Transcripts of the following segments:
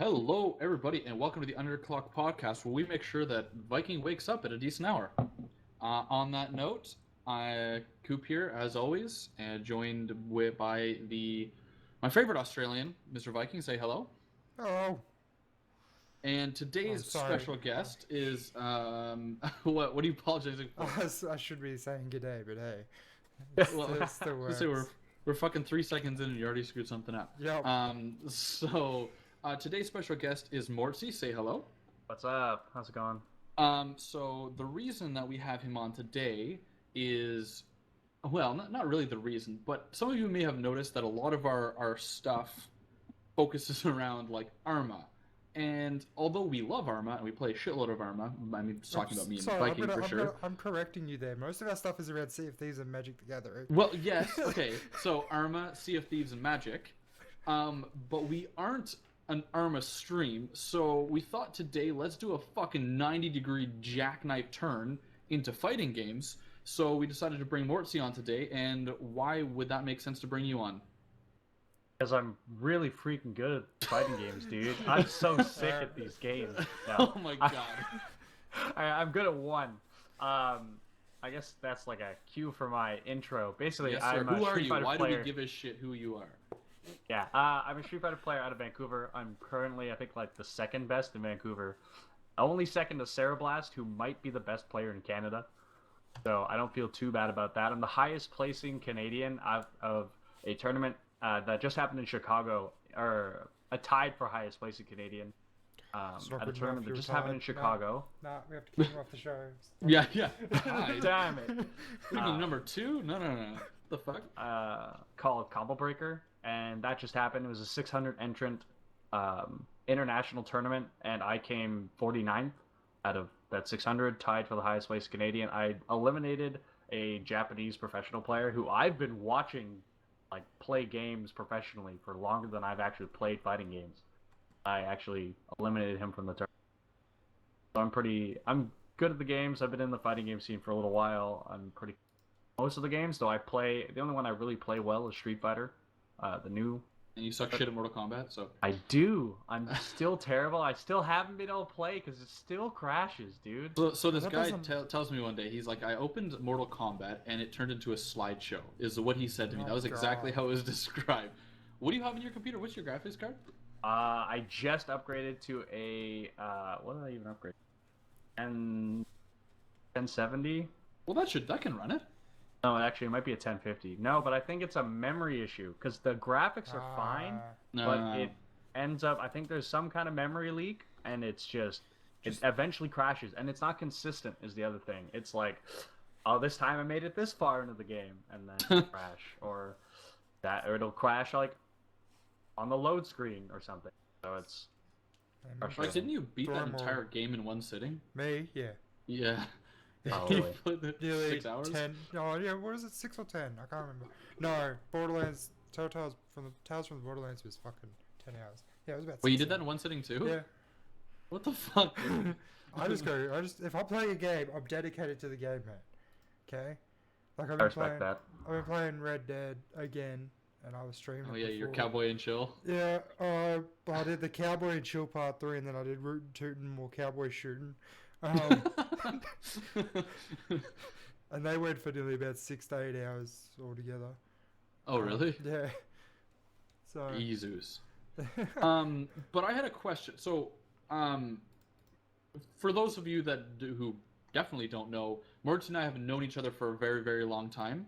Hello, everybody, and welcome to the Underclock Podcast, where we make sure that Viking wakes up at a decent hour. On that note, Coop here, as always, and joined by my favorite Australian, Mr. Viking. Say hello. Oh, And today's sorry. special guest is what? What are you apologizing for? I should be saying good day, but hey, Well, it still let's say we're works. we're fucking 3 seconds in, and you already screwed something up. Yep. Today's special guest is Mortsy. Say hello. What's up? How's it going? So the reason that we have him on today is, well, not really the reason, but some of you may have noticed that a lot of our stuff focuses around like Arma. And although we love Arma and we play a shitload of Arma, I mean, just talking about me and Sorry, Viking for sure. I'm correcting you there. Most of our stuff is around Sea of Thieves and Magic the Gathering. Well, yes, okay. So Arma, Sea of Thieves, and Magic. But we aren't an Arma stream, so we thought today let's do a fucking 90-degree jackknife turn into fighting games. So we decided to bring Mortsy on today, and why would that make sense to bring you on? Because I'm really freaking good at fighting games, dude. I'm so sick at these games. Oh my god. I'm good at one. I guess that's like a cue for my intro. Basically, Yes, sir. I'm a Who are Street you? Fighter Why do player. we give a shit who you are? Yeah, I'm a Street Fighter player out of Vancouver. I'm currently, I think, like the second best in Vancouver. Only second to Sarah Blast, who might be the best player in Canada. So I don't feel too bad about that. I'm the highest placing Canadian of a tournament that just happened in Chicago, or a tied for highest placing Canadian Stop at a it, tournament Matthew, that just happened in retard. Chicago. Nah, we have to keep him off the show. Yeah, yeah. Hi. Damn it. What do you mean, number two? No. The fuck? Called Combo Breaker, and that just happened. It was a 600 entrant international tournament, and I came 49th out of that 600, tied for the highest place Canadian. I eliminated a Japanese professional player who I've been watching like play games professionally for longer than I've actually played fighting games. I actually eliminated him from the tournament. So I'm good at the games. I've been in the fighting game scene for a little while. I'm pretty most of the games, though. The only one I really play well is Street Fighter, the new. And you suck shit at Mortal Kombat, so. I do. I'm still terrible. I still haven't been able to play because it still crashes, dude. So this That guy doesn't- tells me one day, he's like, I opened Mortal Kombat and it turned into a slideshow, is what he said to me. Oh, That was exactly God. how it was described. What do you have in your computer? What's your graphics card? I just upgraded to a what did I even upgrade? And 1070. Well, that can run it. No, actually, it might be a 1050. No, but I think it's a memory issue because the graphics are fine, No, but it ends up. I think there's some kind of memory leak, and it eventually crashes, and it's not consistent. Is the other thing. It's like, oh, this time I made it this far into the game, and then it'll crash, or it'll crash like on the load screen or something. So it's like, didn't you beat that Storm entire or- game in one sitting? Me, yeah. Yeah. Probably. You played it Nearly 6 hours? 10. No, yeah, what is it? 6 or 10? I can't remember. No, Borderlands, Tales from the Borderlands was fucking 10 hours. Yeah, it was about Wait, you 6 did that in hours. one sitting too? Yeah. What the fuck, dude? If I'm playing a game, I'm dedicated to the game, man. Okay? Like, I respect that. I've been playing Red Dead again, and I was streaming Oh it yeah, you're before. cowboy and chill. Yeah, I did the Cowboy and Chill Part 3, and then I did Rootin' Tootin' more cowboy shooting. And they went for nearly about 6 to 8 hours altogether. Oh really? Yeah. So. Jesus. But I had a question. So, for those of you who definitely don't know, Morton and I have known each other for a very, very long time.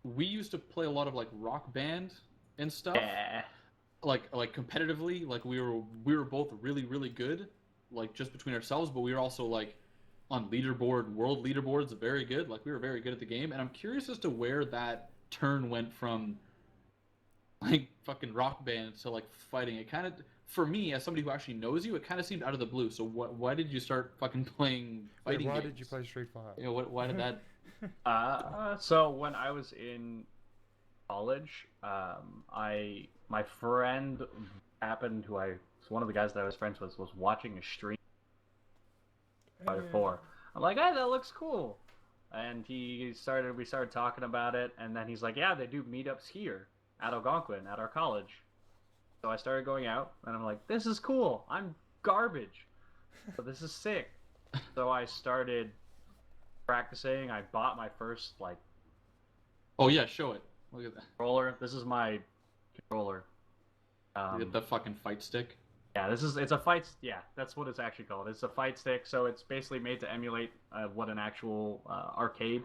We used to play a lot of like Rock Band and stuff. Yeah. Like competitively, like we were both really, really good, like just between ourselves. But we were also like on world leaderboards, very good. Like we were very good at the game. And I'm curious as to where that turn went from like fucking Rock Band to like fighting. It kind of, for me as somebody who actually knows you, it kind of seemed out of the blue. So why did you start fucking playing Wait, fighting why games? did you play Street Fighter? You know, why did that? So when I was in college, my friend happened who one of the guys that I was friends with was watching a stream by 4. I'm like, hey, that looks cool. And we started talking about it, and then he's like, yeah, they do meetups here at Algonquin at our college. So I started going out, and I'm like, this is cool. I'm garbage, but this is sick. So I started practicing. I bought my first like Oh yeah, show it. Look at that. controller. This is my controller. Look at the fucking fight stick. Yeah, it's a fight. Yeah, that's what it's actually called. It's a fight stick, so it's basically made to emulate what an actual arcade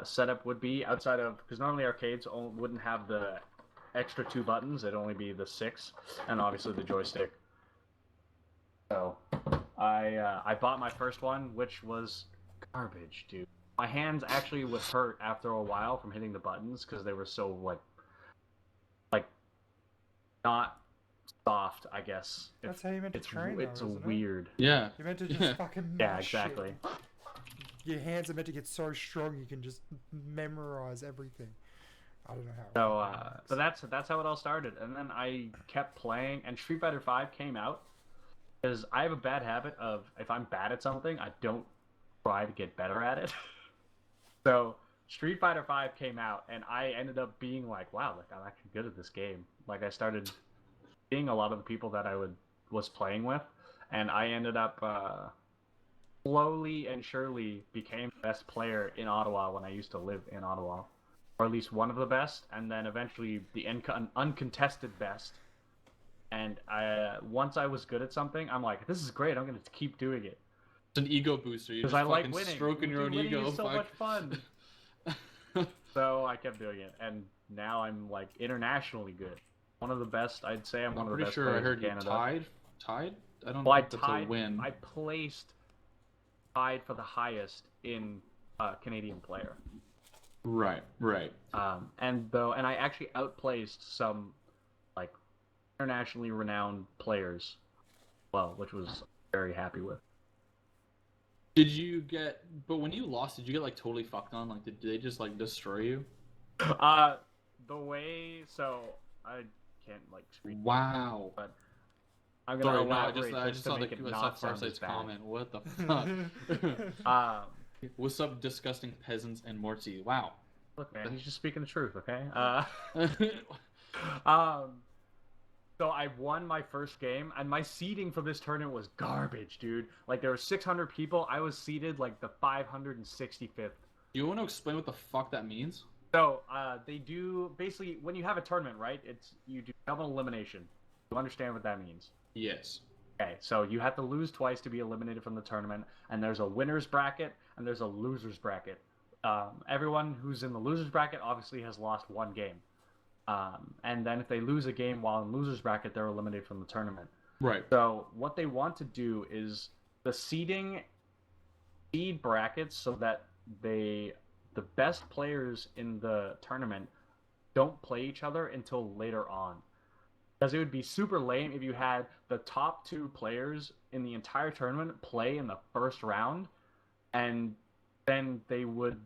setup would be outside of, because normally arcades wouldn't have the extra 2 buttons. It'd only be the 6, and obviously the joystick. So I bought my first one, which was garbage, dude. My hands actually would hurt after a while from hitting the buttons because they were so like not soft, I guess. That's how you meant to train, though, It's isn't weird. Yeah. You're meant to just fucking Yeah, mash exactly. shit. Your hands are meant to get so strong you can just memorize everything. I don't know how. So, but that's how it all started, and then I kept playing, and Street Fighter V came out because I have a bad habit of, if I'm bad at something, I don't try to get better at it. So Street Fighter V came out, and I ended up being like, wow, like I'm actually good at this game. Like I started seeing a lot of the people that I was playing with, and I ended up slowly and surely became the best player in Ottawa when I used to live in Ottawa, or at least one of the best, and then eventually the uncontested best. And once I was good at something, I'm like, this is great. I'm going to keep doing it. It's an ego booster. You're Because just I like fucking winning. stroking your own Winning ego. is so much fun. So I kept doing it, and now I'm like internationally good. One of the best. I'd say I'm one of the pretty best sure I players heard in you Canada. tied. I don't Well, I think that's a tied. win. I placed tied for the highest in Canadian player. Right. And I actually outplaced some like internationally renowned players, well, which was very happy with. Did you get? But when you lost, did you get like totally fucked on? Like, did they just like destroy you? The way, so I can't like screen. Wow. But I'm gonna Sorry, no, elaborate I just to saw make the it not sound Farsight's as bad. comment. What the fuck? What's up, disgusting peasants and Mortsy? Wow. Look, man, he's just speaking the truth, okay? So I won my first game, and my seeding for this tournament was garbage, dude. Like, there were 600 people. I was seeded, like, the 565th. You want to explain what the fuck that means? So, they do, basically, when you have a tournament, right, you do double elimination. You understand what that means? Yes. Okay, so you have to lose twice to be eliminated from the tournament, and there's a winner's bracket, and there's a loser's bracket. Everyone who's in the loser's bracket obviously has lost one game. And then if they lose a game while in loser's bracket, they're eliminated from the tournament. Right. So what they want to do is the seed brackets so that the best players in the tournament don't play each other until later on. Because it would be super lame if you had the top 2 players in the entire tournament play in the first round, and then they would.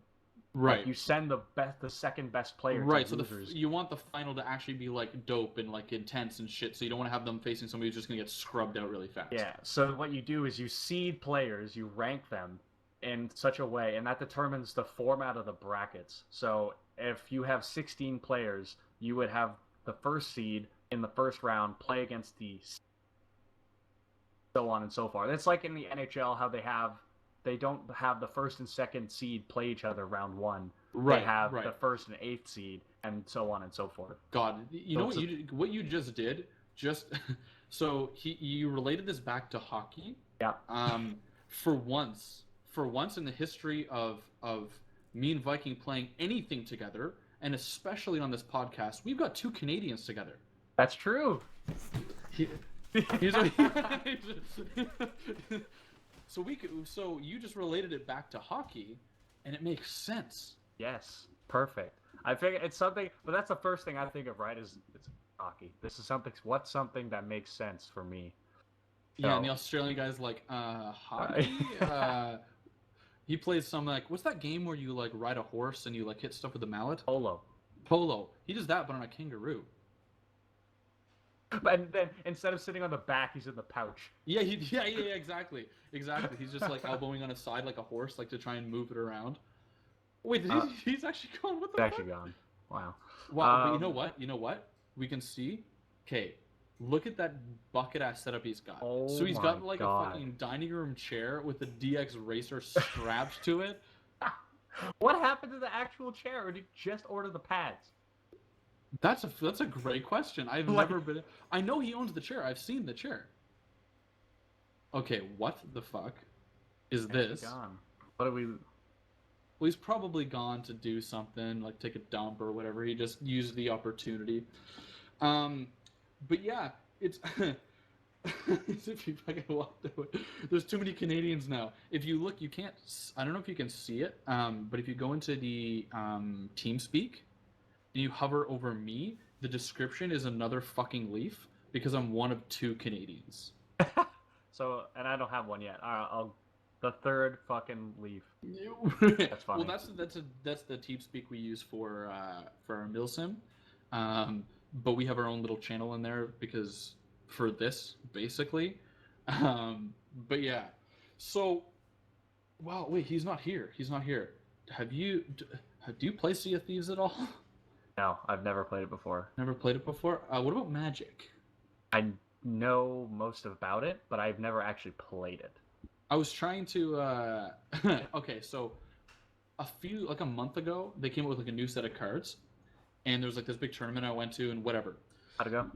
Right. Like, you send the second best player right, to so losers. you want the final to actually be like dope and like intense and shit, so you don't want to have them facing somebody who's just gonna get scrubbed out really fast. Yeah, so what you do is you seed players, you rank them in such a way, and that determines the format of the brackets. So if you have 16 players, you would have the first seed in the first round play against the so on and so forth. It's like in the NHL how they don't have the first and second seed play each other round 1. Right. They have right. the first and 8th seed, and so on and so forth. God, you know what you just did? Just so you related this back to hockey. Yeah. For once in the history of me and Viking playing anything together, and especially on this podcast, we've got 2 Canadians together. That's true. So you just related it back to hockey, and it makes sense. Yes, perfect. I figure it's something, but that's the first thing I think of, right? Is it's hockey. This is something that makes sense for me. Yeah, So, and the Australian guy's like, hockey. He plays some like, what's that game where you like ride a horse and you like hit stuff with a mallet? Polo. He does that, but on a kangaroo. And then instead of sitting on the back, he's in the pouch. Yeah, exactly. He's just like elbowing on his side like a horse, like to try and move it around. Wait, he's actually gone. What the fuck? He's actually gone. Wow. Wow. But you know what? We can see. Okay. Look at that bucket ass setup he's got. Oh So he's my got like God. a fucking dining room chair with a DX racer strapped to it. What happened to the actual chair, or did you just order the pads? That's a great question. I've Like- never been. I know he owns the chair. I've seen the chair. Okay, what the fuck is this? Gone. What do we? Well, he's probably gone to do something, like take a dump or whatever. He just used the opportunity. But yeah, it's as if you fucking walked away. There's too many Canadians now. If you look, you can't. I don't know if you can see it. But if you go into the TeamSpeak and you hover over me, the description is another fucking leaf because I'm one of 2 Canadians. So, and I don't have one yet. I'll the third fucking leaf. That's funny. Well, that's the TeamSpeak we use for our milsim. But we have our own little channel in there because for this basically. But yeah, so wow, wait, he's not here. He's not here. Do you play Sea of Thieves at all? No, I've never played it before. Never played it before. What about Magic? I know most about it, but I've never actually played it. I was trying to. Okay, so a month ago, they came out with like a new set of cards, and there was like this big tournament I went to and whatever. How'd it go?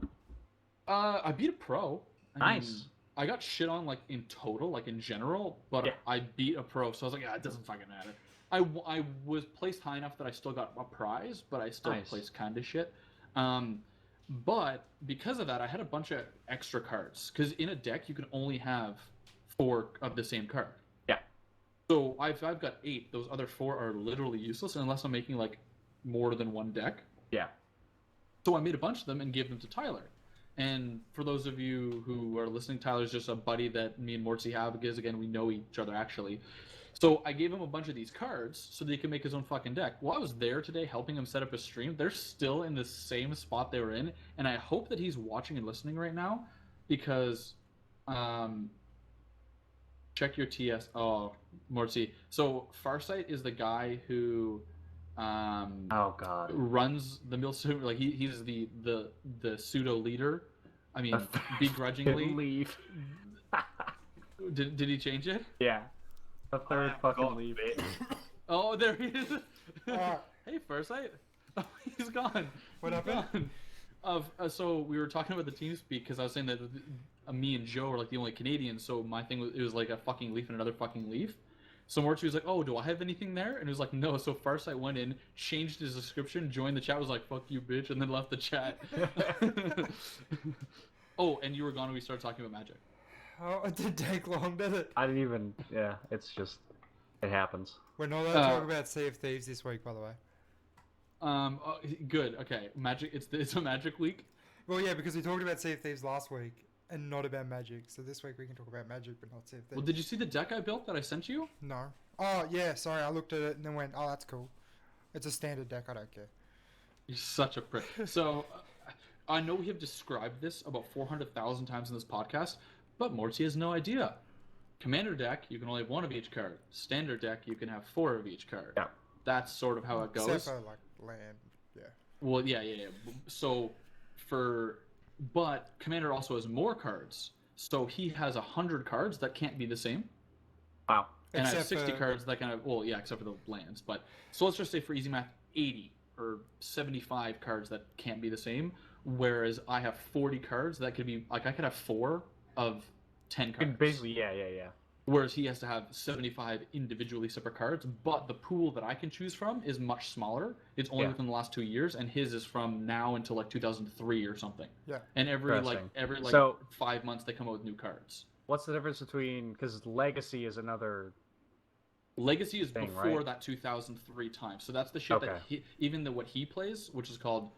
I beat a pro. Nice. I got shit on like in total, like in general, but Yeah. I beat a pro, so I was like, yeah, it doesn't fucking matter. I was placed high enough that I still got a prize, but I still Nice. placed kind of shit. But because of that, I had a bunch of extra cards because in a deck you can only have 4 of the same card. Yeah. So I've got 8. Those other 4 are literally useless unless I'm making like more than one deck. Yeah. So I made a bunch of them and gave them to Tyler. And for those of you who are listening, Tyler's just a buddy that me and Mortsy have because, again, we know each other actually. So I gave him a bunch of these cards so that he could make his own fucking deck. While I was there today helping him set up a stream, they're still in the same spot they were in. And I hope that he's watching and listening right now because check your TS. Oh, Mortsy. So Farsight is the guy who Oh God. runs the milsim. Like he's the pseudo leader. I mean, begrudgingly. Leaf. Did he change it? Yeah. The third fucking leaf. Oh, there he is. Ah. Hey, Farsight. Oh, he's gone. What He's happened? gone. So we were talking about the TeamSpeak because I was saying that me and Joe are like the only Canadians. So my thing was it was like a fucking leaf and another fucking leaf. So Mortsy was like, "Oh, do I have anything there?" And it was like, "No." So Farsight went in, changed his description, joined the chat, was like, "Fuck you, bitch," and then left the chat. Oh, and you were gone when we started talking about Magic. Oh, it didn't take long, did it? I didn't even. Yeah, it's just. It happens. We're not allowed to talk about Sea of Thieves this week, by the way. Oh, good. Okay, Magic. It's a Magic week. Well, yeah, because we talked about Sea of Thieves last week and not about Magic. So this week we can talk about Magic, but not Sea of Thieves. Well, did you see the deck I built that I sent you? No. Oh, yeah, sorry. I looked at it and then went, oh, that's cool. It's a standard deck. I don't care. You're such a prick. So, I know we have described this about 400,000 times in this podcast, but Mortsy has no idea. Commander deck, you can only have 1 of each card. Standard deck, you can have 4 of each card. Yeah. That's sort of how it goes. Except for, like, land. Yeah. Well, yeah. So, but Commander also has more cards. So he has 100 cards that can't be the same. Wow. And I have Except 60 for- cards that kind of, well, yeah, except for the lands. But so let's just say for easy math, 80 or 75 cards that can't be the same. Whereas I have 40 cards that could be, like, I could have 4 of 10 cards. Basically, yeah. Whereas he has to have 75 individually separate cards. But the pool that I can choose from is much smaller. It's only Yeah. within the last 2 years, and his is from now until like 2003 or something. Yeah. And every Interesting. 5 months they come out with new cards. What's the difference between? Because Legacy is another. Legacy is thing, before right? that 2003 time. So that's the shit that what he plays, which is called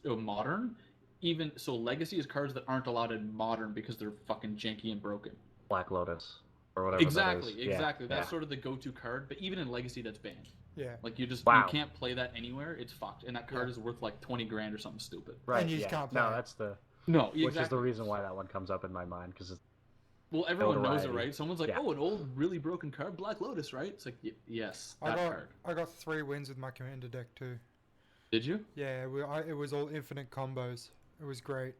Modern. Even so, Legacy is cards that aren't allowed in Modern because they're fucking janky and broken. Black Lotus or whatever. Exactly. That is. Yeah, That's sort of the go-to card. But even in Legacy, that's banned. Yeah. Like you Wow. you can't play that anywhere. It's fucked. And that card is worth like 20 grand or something stupid. Right. And you just yeah. can't play No, it. that's the. No, Which is the exactly. reason why that one comes up in my mind because it's. Well, everyone knows it, notoriety. right? Someone's like, Yeah. "Oh, an old, really broken card, Black Lotus, right?" It's like, yes, that card. I got 3 wins with my commander deck too. Did you? Yeah, it was all infinite combos. It was great.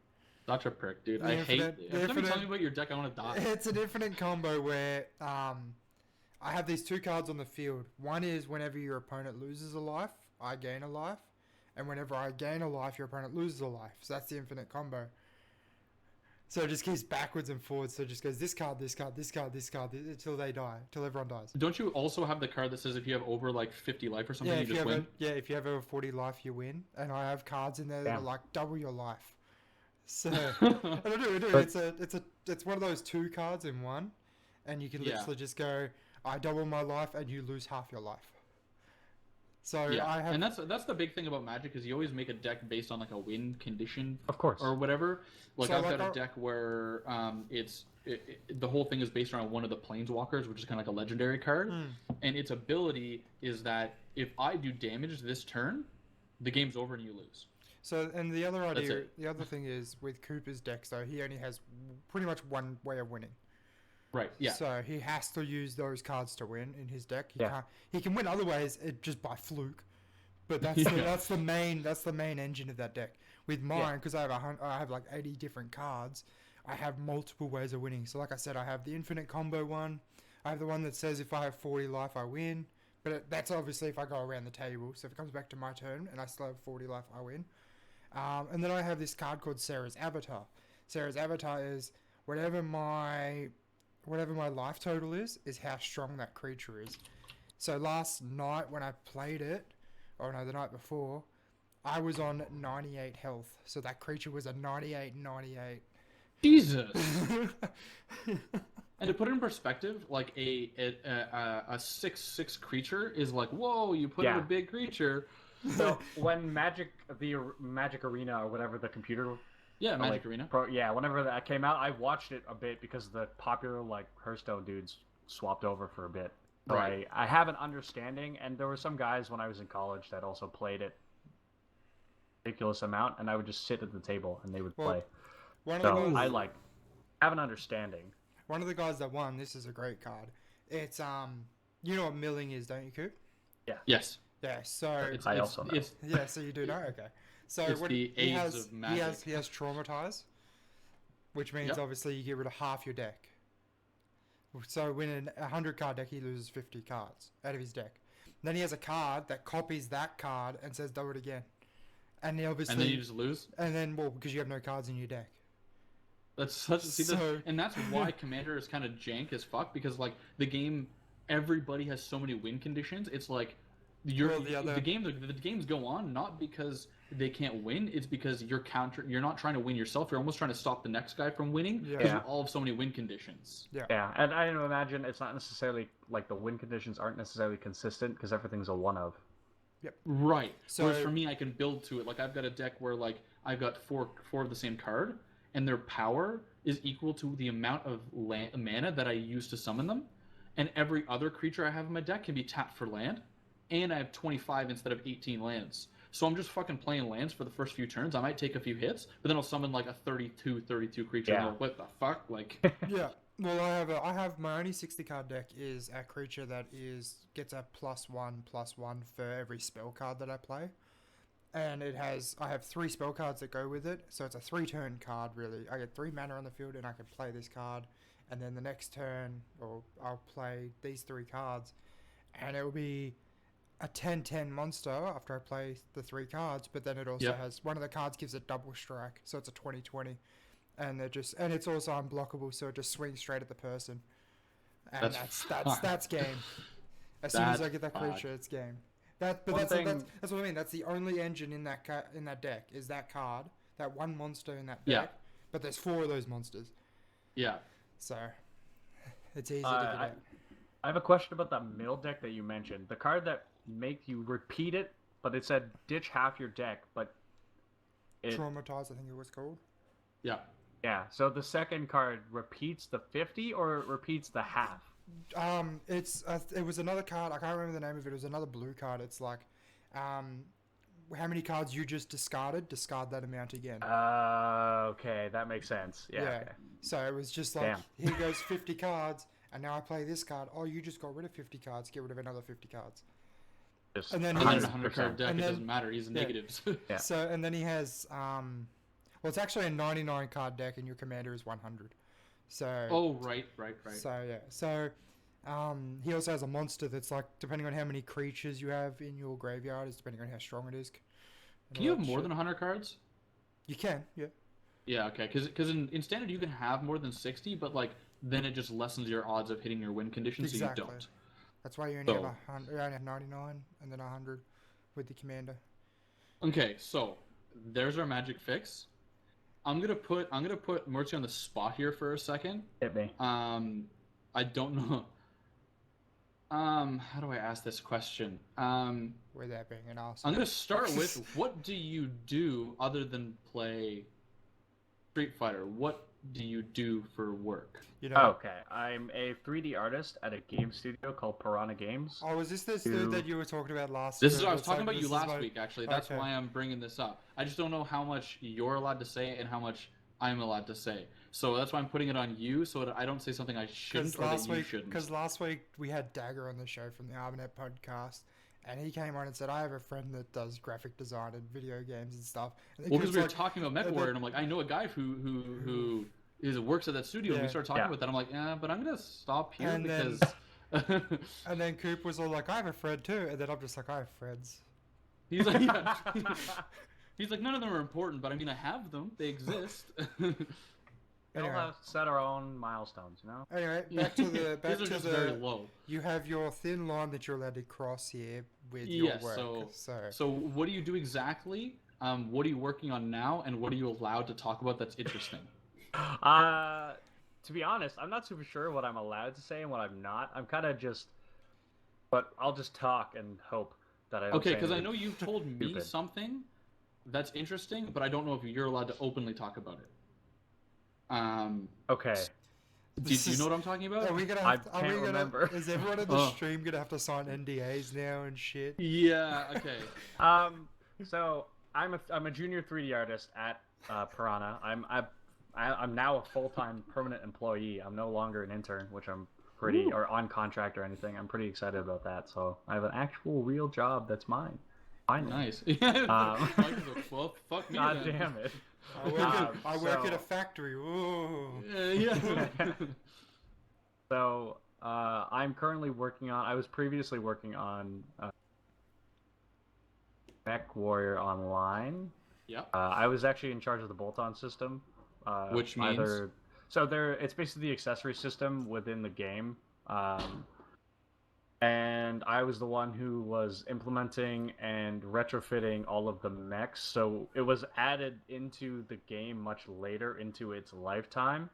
Such a prick, dude. The I infinite- hate. the Every time you tell infinite- me about your deck, I want to die. It's an infinite combo where I have these two cards on the field. One is whenever your opponent loses a life, I gain a life. And whenever I gain a life, your opponent loses a life. So that's the infinite combo. So it just keeps backwards and forwards. So it just goes this card, this card, this card, this card, until they die, until everyone dies. Don't you also have the card that says if you have over like 50 life or something, Yeah, you if you just have win? if you have over 40 life, you win. And I have cards in there that are Damn. like double your life. So I do. But- It's one of those two cards in one, and you can Yeah. literally just go, I double my life, and you lose half your life. So Yeah, I have and that's the big thing about Magic is you always make a deck based on like a win condition Of course. or whatever. Like So, I've like, got a deck where the whole thing is based around one of the Planeswalkers, which is kind of like a legendary card, and its ability is that if I do damage this turn, the game's over and you lose. So, and the other That's idea, it. the other thing is with Cooper's deck, though, he only has pretty much one way of winning. Right. Yeah. So he has to use those cards to win in his deck. Yeah. He can win other ways, just by fluke. But that's Yeah. that's the main engine of that deck. With mine, because I have like 80 different cards, I have multiple ways of winning. So like I said, I have the infinite combo one. I have the one that says if I have 40 life, I win. But that's obviously if I go around the table. So if it comes back to my turn and I still have 40 life, I win. And then I have this card called Sarah's Avatar. Sarah's Avatar is whatever my life total is how strong that creature is. So last night when I played it, or no, the night before, I was on 98 health. So that creature was a 98. Jesus. And to put it in perspective, like a 6/6 creature is like, whoa, you put in Yeah. a big creature. So when the Magic Arena or whatever the computer, Yeah, Magic like, Arena. whenever that came out, I watched it a bit because the popular like Hearthstone dudes swapped over for a bit. So Right. I have an understanding, and there were some guys when I was in college that also played it ridiculous amount, and I would just sit at the table and they would Well, play. One of So the guys, I like have an understanding. one of the guys that won. This is a great card. It's you know what milling is, don't you, Coop? Yes. Yeah. So I also know. It's, yeah. So you do know. Okay. So It's when the he AIDS has of Magic. he has traumatize, which means Yep. obviously you get rid of half your deck. So in a 100 card deck, he loses 50 cards out of his deck. Then he has a card that copies that card and says do it again. And he obviously and then you just lose. well, because you have no cards in your deck. That's such So- and that's why Commander is kind of jank as fuck because like the game, everybody has so many win conditions. It's like Well, the games go on not because they can't win. It's because you're not trying to win yourself. You're almost trying to stop the next guy from winning Yeah. because Yeah. you all have so many win conditions. Yeah, and I imagine it's not necessarily like the win conditions aren't necessarily consistent because everything's a one of. Right. So- Whereas for me, I can build to it. Like I've got a deck where like I've got four of the same card, and their power is equal to the amount of mana that I use to summon them, and every other creature I have in my deck can be tapped for land, and I have 25 instead of 18 lands. So I'm just fucking playing lands for the first few turns. I might take a few hits, but then I'll summon like a 32 creature. Yeah. And go, what the fuck? Like, Yeah. Well, I have my only 60 card deck is a creature that gets a +1/+1 for every spell card that I play, and I have 3 spell cards that go with it, so it's a 3-turn card really. I get 3 mana on the field and I can play this card, and then the next turn I'll play these 3 cards, and it will be a 10/10 monster after I play the 3 cards, but then it also Yep. has one of the cards gives a double strike, so it's a 20/20. And it's also unblockable, so it just swings straight at the person. And that's game. As soon as I get that That's creature, it's game. That's One what thing- I mean. That's the only engine in that deck is that card, that one monster in that Yeah. deck. But there's 4 of those monsters, yeah. so it's easy to I get. I have a question about that mill deck that you mentioned. The card that make you repeat it, but it said ditch half your deck, but Traumatized, I think it was called. Yeah. yeah. So the second card repeats the 50 or it repeats the half. It was another card. I can't remember the name of it. It was another blue card. It's like, how many cards you just discard that amount again. Okay, that makes sense. Yeah. Okay. So it was just like, Damn. here goes 50 cards, and now I play this card. Oh, you just got rid of 50 cards. Get rid of another 50 cards. Just And then Behind he's- a 100 card deck, And it then- doesn't matter. He's yeah. negatives. Yeah. So, and then he has, Well, it's actually a 99 card deck, and your commander is 100. So. Oh, right. So yeah. So, he also has a monster that's like depending on how many creatures you have in your graveyard is depending on how strong it is. Can you have more than 100 cards? You can, yeah. Yeah, okay. Because in standard you can have more than 60, but like then it just lessens your odds of hitting your win condition, so you don't. That's why you only have 100. You only have 99 and then 100 with the commander. Okay, so there's our magic fix. I'm gonna put Mortsy on the spot here for a second. Hit me. I don't know. How do I ask this question? Without being an ass. I'm gonna start with what do you do other than play Street Fighter? What do you do for work? You know. Okay, I'm a 3D artist at a game studio called Piranha Games. Oh, is this dude that you were talking about last? This is I was talking about you last week. Actually, that's Okay. why I'm bringing this up. I just don't know how much you're allowed to say and how much I'm allowed to say. So that's why I'm putting it on you, so that I don't say something I shouldn't or that you shouldn't. Because last week we had Dagger on the show from the Arbanet podcast, and he came on and said, I have a friend that does graphic design and video games and stuff. And Well, because we were talking about MechWarrior, and I'm like, I know a guy who works at that studio, and we started talking about that. I'm like, but I'm going to stop here and because... and then Coop was all like, I have a friend too, and then I'm just like, I have friends. He's like, he's like, none of them are important, but I mean, I have them. They exist. We all have set our own milestones, you know? Anyway, back to the... These are just very low. You have your thin line that you're allowed to cross here with your work. So what do you do exactly? What are you working on now? And what are you allowed to talk about that's interesting? To be honest, I'm not super sure what I'm allowed to say and what I'm not. I'm kind of just... But I'll just talk and hope that I don't Okay, say because I anything know you've told me stupid. something that's interesting, but I don't know if you're allowed to openly talk about it. Okay. Do you know what I'm talking about? Are we gonna I can't remember. Is everyone in the stream gonna have to sign NDAs now and shit? Yeah. Okay. So I'm a junior 3D artist at Piranha. I'm now a full-time permanent employee. I'm no longer an intern, which I'm pretty or on contract or anything. I'm pretty excited about that. So I have an actual real job that's mine. Finally. Nice. Well, fuck me. God then. damn it. I work at a factory. Ooh. Yeah. So I'm currently working on. I was previously working on MechWarrior Online. Yep. I was actually in charge of the bolt-on system. Which means? It's basically the accessory system within the game. And I was the one who was implementing and retrofitting all of the mechs. So it was added into the game much later into its lifetime.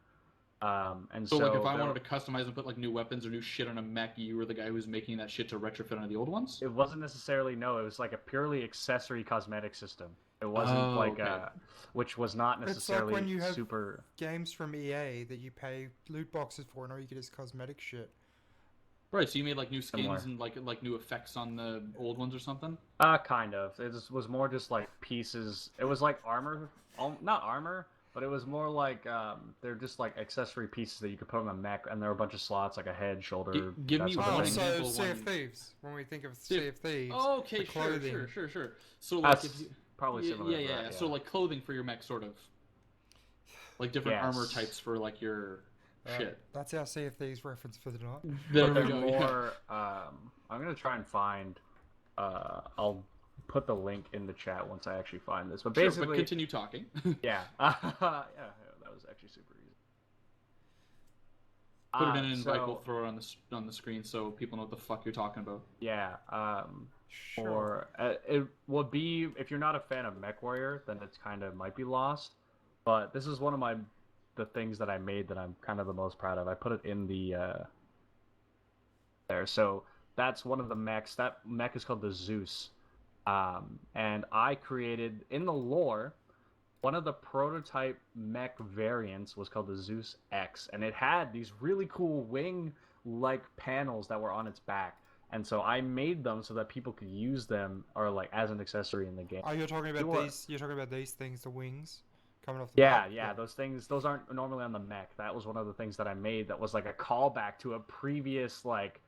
And so like if I wanted to customize and put like new weapons or new shit on a mech, you were the guy who was making that shit to retrofit onto the old ones? It wasn't necessarily, no. It was like a purely accessory cosmetic system. It wasn't which was not necessarily it's like when you have super... games from EA that you pay loot boxes for and all you get is cosmetic shit. Right, so you made like new skins and like new effects on the old ones or something? Kind of. It was more just like pieces. It was like armor, not armor, but it was more like they're just like accessory pieces that you could put on a mech, and there were a bunch of slots like a head, shoulder. Give me one example. Sea of Thieves. When we think of Sea of Thieves. Oh, okay, sure. So like that's probably similar. Yeah. So like clothing for your mech, sort of. Like different armor types for like your. Shit. That's our Sea of Thieves reference for the night. There we go. More, I'm gonna try and find. I'll put the link in the chat once I actually find this. But basically, but continue talking. Yeah, that was actually super easy. Put it in an invite. We'll throw it on the screen so people know what the fuck you're talking about. Yeah. Sure. Or it would be if you're not a fan of MechWarrior, then it's kind of might be lost. But this is one of the things that I made that I'm kind of the most proud of. I put it in the there. So that's one of the mechs. That mech is called the Zeus. And I created in the lore one of the prototype mech variants was called the Zeus X, and it had these really cool wing like panels that were on its back. And so I made them so that people could use them or like as an accessory in the game. Oh, you're talking about these. You're talking about these things, the wings. Coming off the yeah, those things, those aren't normally on the mech. That was one of the things that I made that was like a callback to a previous like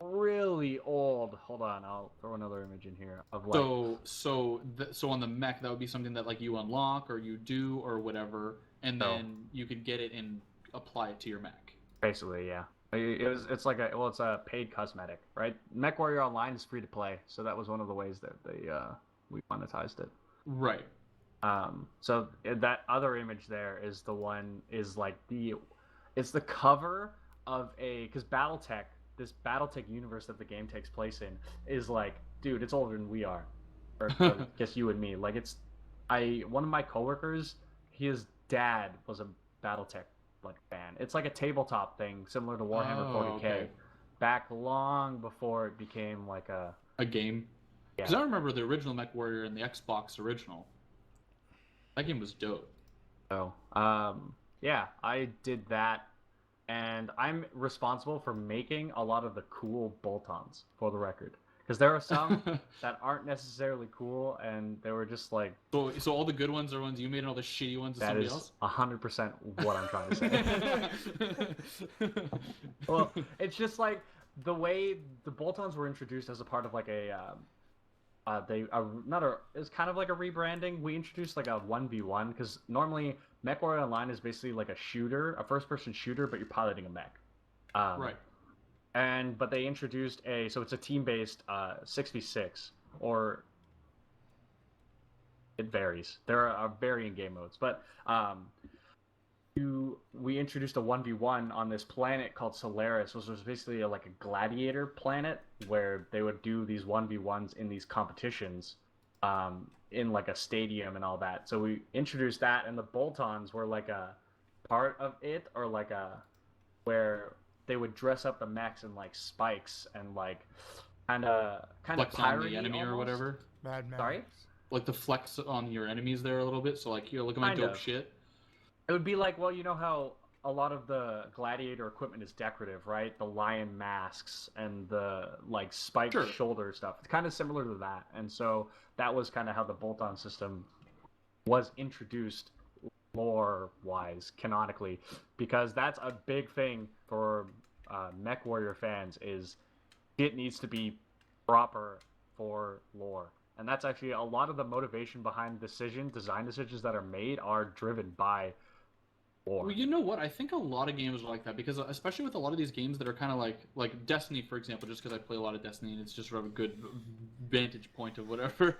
really old. Hold on, I'll throw another image in here of like. So on the mech, that would be something that like you unlock or you do or whatever, and So then you could get it and apply it to your mech. basically, yeah. It's like it's a paid cosmetic, right? MechWarrior Online is free to play, so that was one of the ways that we monetized it. Right. So that other image there is the one is like it's the cover of because BattleTech, this BattleTech universe that the game takes place in, is like, dude, it's older than we are, or I guess you and me. Like one of my coworkers, his dad was a BattleTech like fan. It's like a tabletop thing similar to Warhammer 40K, Okay. back long before it became like a game. yeah. Because I remember the original MechWarrior and the Xbox original. That game was dope. So, yeah, I did that, and I'm responsible for making a lot of the cool bolt-ons, for the record. Because there are some that aren't necessarily cool, and they were just like... So all the good ones are ones you made, and all the shitty ones are somebody else? That is 100% what I'm trying to say. Well, it's just like the way the bolt-ons were introduced as a part of like it's kind of like a rebranding. We introduced like a 1v1 because normally MechWarrior Online is basically like a shooter, a first-person shooter, but you're piloting a mech. Right. But they introduced so it's a team-based 6v6, or it varies. There are varying game modes, but we introduced a 1v1 on this planet called Solaris, which was basically like a gladiator planet where they would do these 1v1s in these competitions in like a stadium and all that. So we introduced that, and the bolt-ons were like a part of it, or like where they would dress up the mechs in like spikes and like kind of Flex on the enemy almost. or whatever. Mad Max. Sorry? Like the flex on your enemies there a little bit, so like, you're looking like Kind dope of. shit. It would be like, well, you know how a lot of the gladiator equipment is decorative, right? The lion masks and the like spiked shoulder stuff. It's kind of similar to that. And so that was kind of how the bolt-on system was introduced lore-wise, canonically, because that's a big thing for MechWarrior fans, is it needs to be proper for lore. And that's actually a lot of the motivation behind design decisions that are made are driven by lore. Well, you know what? I think a lot of games are like that, because especially with a lot of these games that are kind of like Destiny, for example, just because I play a lot of Destiny and it's just sort of a good vantage point of whatever.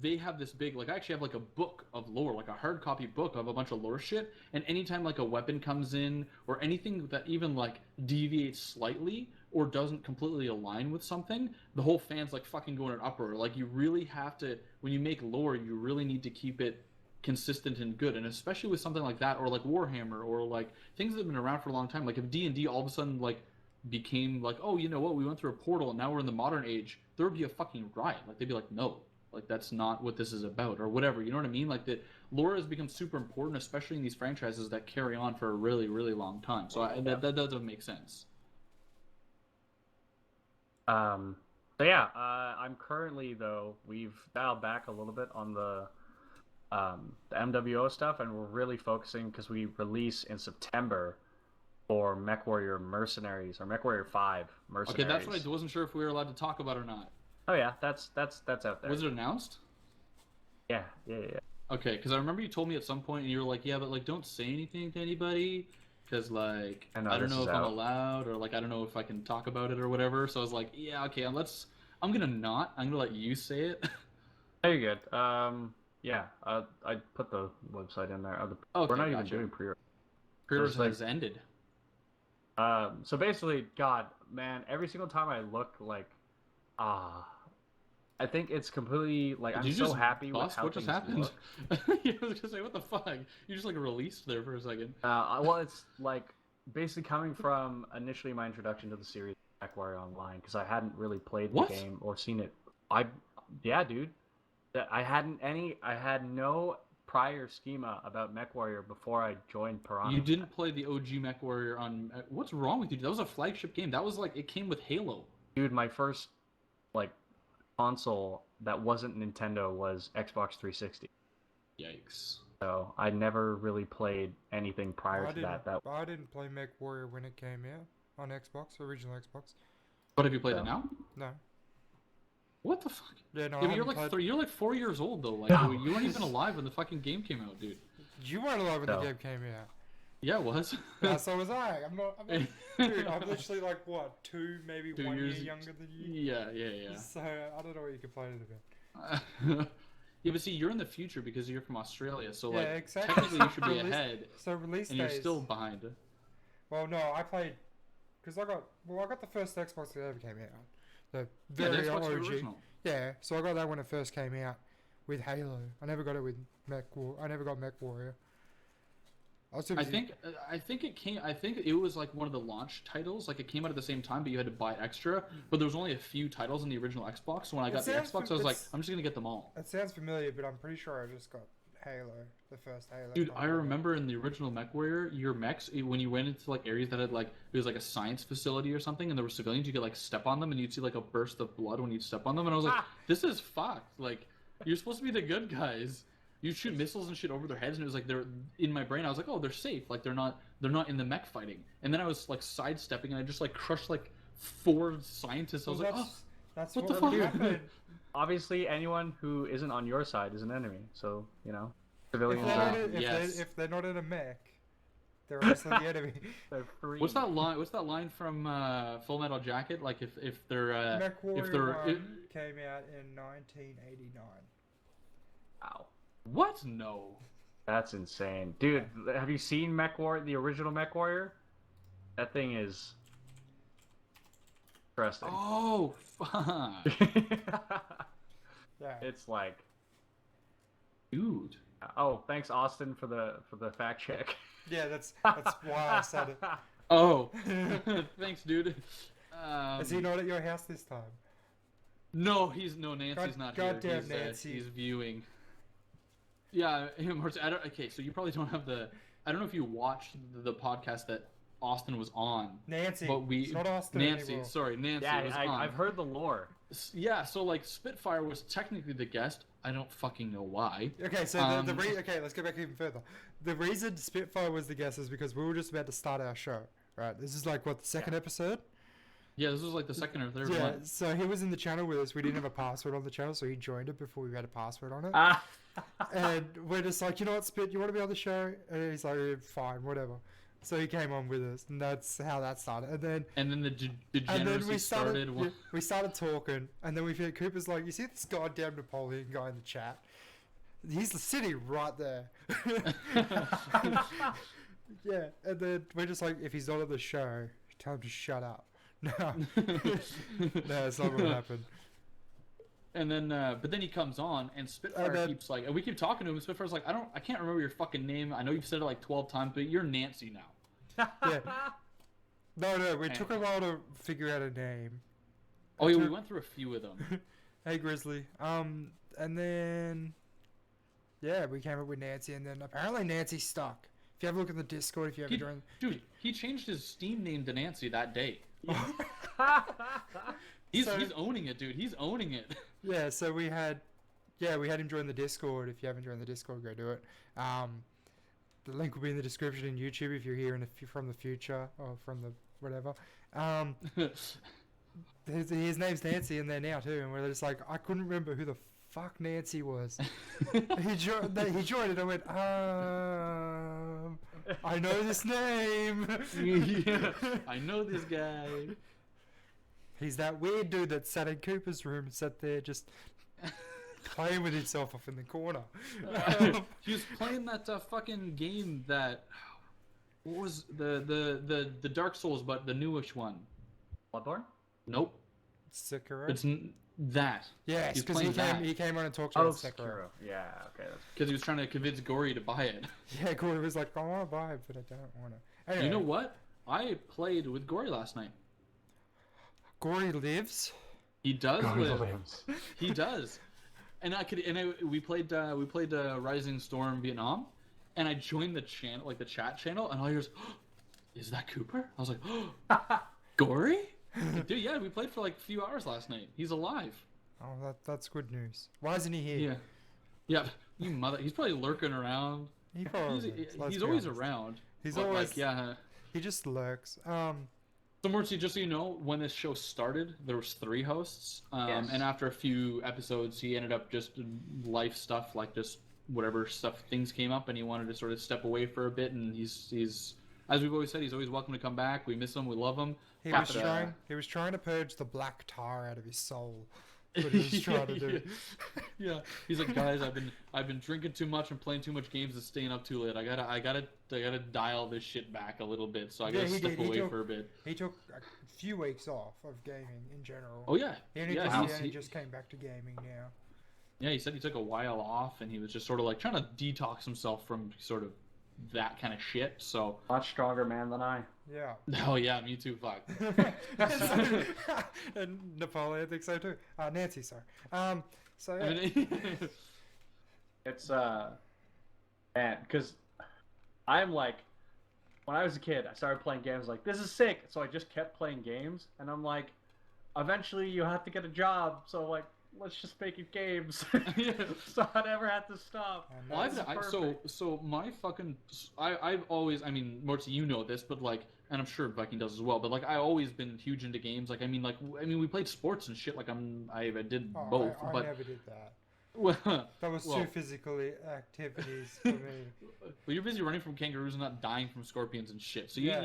They have this big, like, I actually have like a book of lore, like a hard copy book of a bunch of lore shit, and anytime like a weapon comes in or anything that even like deviates slightly or doesn't completely align with something, the whole fan's like fucking going in uproar. Like, you really have to, when you make lore, you really need to keep it consistent and good, and especially with something like that, or like Warhammer, or like things that have been around for a long time. Like, if D&D all of a sudden like became like, oh, you know what, we went through a portal and now we're in the modern age, there would be a fucking riot. Like, they'd be like, no, like, that's not what this is about, or whatever. You know what I mean? Like, the lore has become super important, especially in these franchises that carry on for a really, really long time. So that doesn't make sense. So yeah, I'm currently, though, we've dialed back a little bit on the MWO stuff, and we're really focusing, because we release in September for MechWarrior Mercenaries, or MechWarrior 5 Mercenaries. Okay, that's what I wasn't sure if we were allowed to talk about or not. Oh yeah, that's out there. Was it announced? Yeah. Okay, because I remember you told me at some point, and you were like, yeah, but like, don't say anything to anybody, because like, I don't know if I'm allowed, or like, I don't know if I can talk about it or whatever. So I was like, yeah, okay, I'm gonna let you say it. Oh, you're good. Yeah, I put the website in there. Okay, we're not even doing pre-orders. Pre-orders has ended. So basically, God, man, every single time I look, like, I think it's completely, like, I'm so happy with how things look. Yeah, I was gonna say, what the fuck? You just like released there for a second. Well, it's like basically coming from initially my introduction to the series MechWarrior Online, because I hadn't really played the game or seen it. Yeah, dude. I had no prior schema about MechWarrior before I joined Piranha. You didn't play the OG MechWarrior on... What's wrong with you? That was a flagship game. That was like, it came with Halo. Dude, my first like console that wasn't Nintendo was Xbox 360. Yikes. So I never really played anything prior to that. I didn't play MechWarrior when it came out. on Xbox, original Xbox. But have you played it now? No. What the fuck? Yeah, no. Yeah, but you're like 4 years old though. Like you weren't even alive when the fucking game came out, dude. You weren't alive when the game came out. Yeah, it was. Yeah, so was I. I'm not. Dude, I'm literally like what, 2, maybe 1 year younger than you. Yeah. So I don't know what you're complaining about. Yeah, but see, you're in the future because you're from Australia, so like exactly. technically you should be ahead. So release and days. you're still behind. Well, no, I played because I got the first Xbox that ever came out, the very the Xbox OG. original. Yeah, so I got that when it first came out with Halo. I never got it with I never got Mech Warrior. I think it came. I think it was like one of the launch titles. Like it came out at the same time, but you had to buy extra. But there was only a few titles in the original Xbox. So when I got the Xbox, I was like, I'm just gonna get them all. It sounds familiar, but I'm pretty sure I just got Halo, the first Halo. Dude, I remember in the original MechWarrior, your mechs, when you went into like areas that had like it was like a science facility or something, and there were civilians, you could like step on them, and you'd see like a burst of blood when you'd step on them, and I was like, this is fucked. Like, you're supposed to be the good guys. You shoot missiles and shit over their heads, and it was like they're in my brain. I was like, oh, they're safe. Like they're not in the mech fighting. And then I was like sidestepping, and I just like crushed like 4 scientists. I was like, oh, that's what the fuck? Happened. Obviously, anyone who isn't on your side is an enemy. So you know, civilians. If they're not in a mech, they're also the enemy. They're free. What's that line? What's that line from Full Metal Jacket? Like if they're Mech Warrior if they're 1 came out in 1989. Wow. What? No. That's insane, dude. Have you seen Mech Warrior, the original Mech Warrior? That thing is interesting. Oh fuck. Yeah. It's like, Dude. oh, thanks Austin for the fact check. Yeah, that's why I said it. Oh, thanks, dude. Is he not at your house this time? No, Nancy's not here. Goddamn Nancy. He's viewing. Yeah, Mortsy, okay, so you probably don't have I don't know if you watched the podcast that Austin was on. Nancy. But it's not Austin Nancy, anymore. sorry, Nancy was on. I've heard the lore. Yeah, so like Spitfire was technically the guest. I don't fucking know why. Okay, so okay, let's go back even further. The reason Spitfire was the guest is because we were just about to start our show, right? This is like, what, the second episode? Yeah, this was like the second or third Yeah, one. so he was in the channel with us. We didn't have a password on the channel, so he joined it before we had a password on it. And we're just like, you know what, Spit, you want to be on the show? And he's like, fine, whatever. So he came on with us, and that's how that started. And then the degeneracy started. Yeah, we started talking, and then Cooper's like, you see this goddamn Napoleon guy in the chat? He's sitting right there. Yeah, and then we're just like, if he's not on the show, tell him to shut up. No, no, it's not gonna happen. And then, but then he comes on, and Spitfire keeps like, and we keep talking to him. And Spitfire's like, I can't remember your fucking name. I know you've said it like 12 times, but you're Nancy now. Yeah. No, we took a while to figure out a name. Oh yeah, we went through a few of them. Hey Grizzly. And then, yeah, we came up with Nancy, and then apparently Nancy stuck. If you have a look at the Discord, if you ever joined. Dude, he changed his Steam name to Nancy that day. He's owning it, dude. He's owning it. Yeah, so we had him join the Discord. If you haven't joined the Discord, go do it. The link will be in the description in YouTube if you're here from the future or from the whatever. His name's Nancy in there now too, and we're just like, I couldn't remember who the fuck Nancy was. he joined and I went, I know this name. Yeah, I know this guy. He's that weird dude that sat in Cooper's room and sat there just playing with himself off in the corner. He was playing that fucking game that, what was the Dark Souls, but the newish one. Bloodborne? Nope. Sekiro? It's that. Yes, because he came on and talked about Sekiro. Yeah, okay. Because he was trying to convince Gory to buy it. Yeah, Gory was like, I want to buy it, but I don't want to. Anyway. You know what? I played with Gory last night. Gory lives? He does live. He does. And we played Rising Storm Vietnam, and I joined the channel, like the chat channel, and all I hear is, oh, is that Cooper? I was like, oh, Gory? Dude, yeah, we played for like a few hours last night. He's alive. Oh, that's good news. Why isn't he here? Yeah. You mother. He's probably lurking around. He's always around. He's but always like, yeah. He just lurks. So, Mortsy, just so you know, when this show started, there was 3 hosts, Yes. and after a few episodes, he ended up just life stuff, like just whatever stuff things came up, and he wanted to sort of step away for a bit. And he's as we've always said, he's always welcome to come back. We miss him, we love him. He But, was trying to purge the black tar out of his soul. That's what he was trying to do. Yeah, he's like, guys, I've been drinking too much and playing too much games and staying up too late. I gotta dial this shit back a little bit. So I gotta step away for a bit. He took a few weeks off of gaming in general. Oh yeah, He only just came back to gaming now. Yeah, he said he took a while off and he was just sort of like trying to detox himself from sort of that kind of shit. So Much stronger man than I. Yeah. oh yeah, me too. Fuck. And Napoleon thinks so too. Nancy, sorry. So yeah. I mean, It's man, because I'm like, when I was a kid, I started playing games like this is sick. So I just kept playing games, and I'm like, eventually you have to get a job. So like, let's just make it games. So I never had to stop. And well, that's so my fucking I've always, I mean, Mortsy, you know this, but like, and I'm sure Viking does as well, but like I always been huge into games. Like I mean we played sports and shit. Like I did both, I but never did that. well, That was too physical activities for me. well, you're busy running from kangaroos and not dying from scorpions and shit. So Yeah.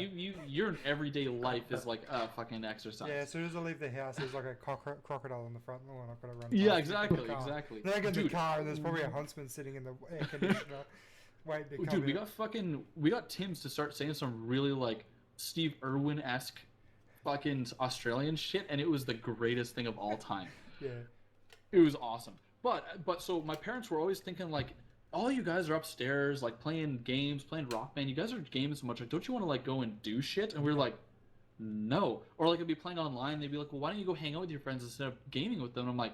your everyday life is like fucking exercise. Yeah, as soon as I leave the house, there's like a crocodile in the front lawn. I've got to run. Yeah, past exactly, the car. exactly. Then I get in the Dude. car and there's probably a huntsman sitting in the air conditioner, waiting to come Dude, in. we got Tim's to start saying some really like Steve Irwin-esque fucking Australian shit, and it was the greatest thing of all time. Yeah. It was awesome. But so my parents were always thinking like, all you guys are upstairs like playing games, playing Rock Band. You guys are gaming so much. Like, don't you want to like go and do shit? And we are like, no. Or like I'd be playing online. They'd be like, well, why don't you go hang out with your friends instead of gaming with them? And I'm like,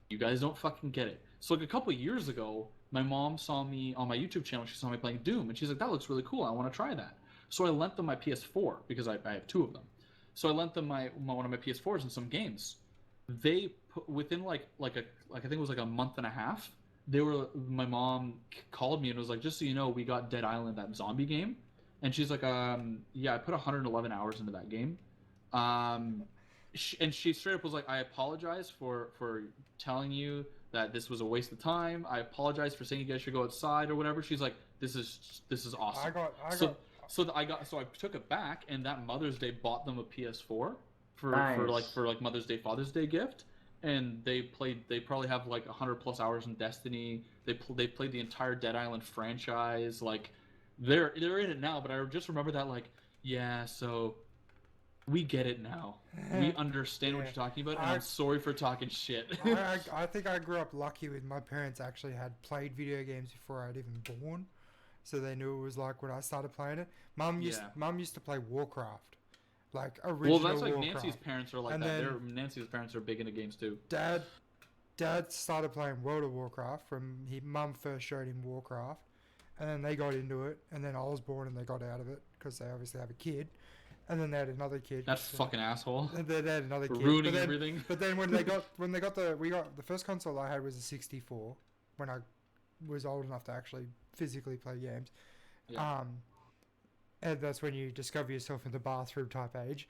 you guys don't fucking get it. So like a couple of years ago, my mom saw me on my YouTube channel. She saw me playing Doom, and she's like, that looks really cool. I want to try that. So I lent them my PS4 because I have 2 of them. So I lent them one of my PS4s and some games. They put within like I think it was like a month and a half. My mom called me and was like, just so you know, we got Dead Island, that zombie game. And she's like, yeah, I put 111 hours into that game. And she straight up was like, I apologize for telling you that this was a waste of time. I apologize for saying you guys should go outside or whatever. She's like, this is awesome. So I took it back, and that Mother's Day bought them a PS4 for Mother's Day, Father's Day gift. And they probably have like 100 plus hours in Destiny. They played the entire Dead Island franchise. Like they're in it now, but I just remember that like, yeah, so we get it now. We understand what you're talking about, and I'm sorry for talking shit. I think I grew up lucky with my parents actually had played video games before I'd even born, so they knew it was like when I started playing it. Mum used to play Warcraft, like original. Well, that's like Warcraft. Nancy's parents are like And that. then Nancy's parents are big into games too. Dad started playing World of Warcraft from Mum first showed him Warcraft, and then they got into it, and then I was born and they got out of it because they obviously have a kid. And then they had another kid. That fucking asshole. They had another kid. Ruining everything. But then when the first console I had was a 64 when I was old enough to actually physically play games. Yeah. And that's when you discover yourself in the bathroom type age.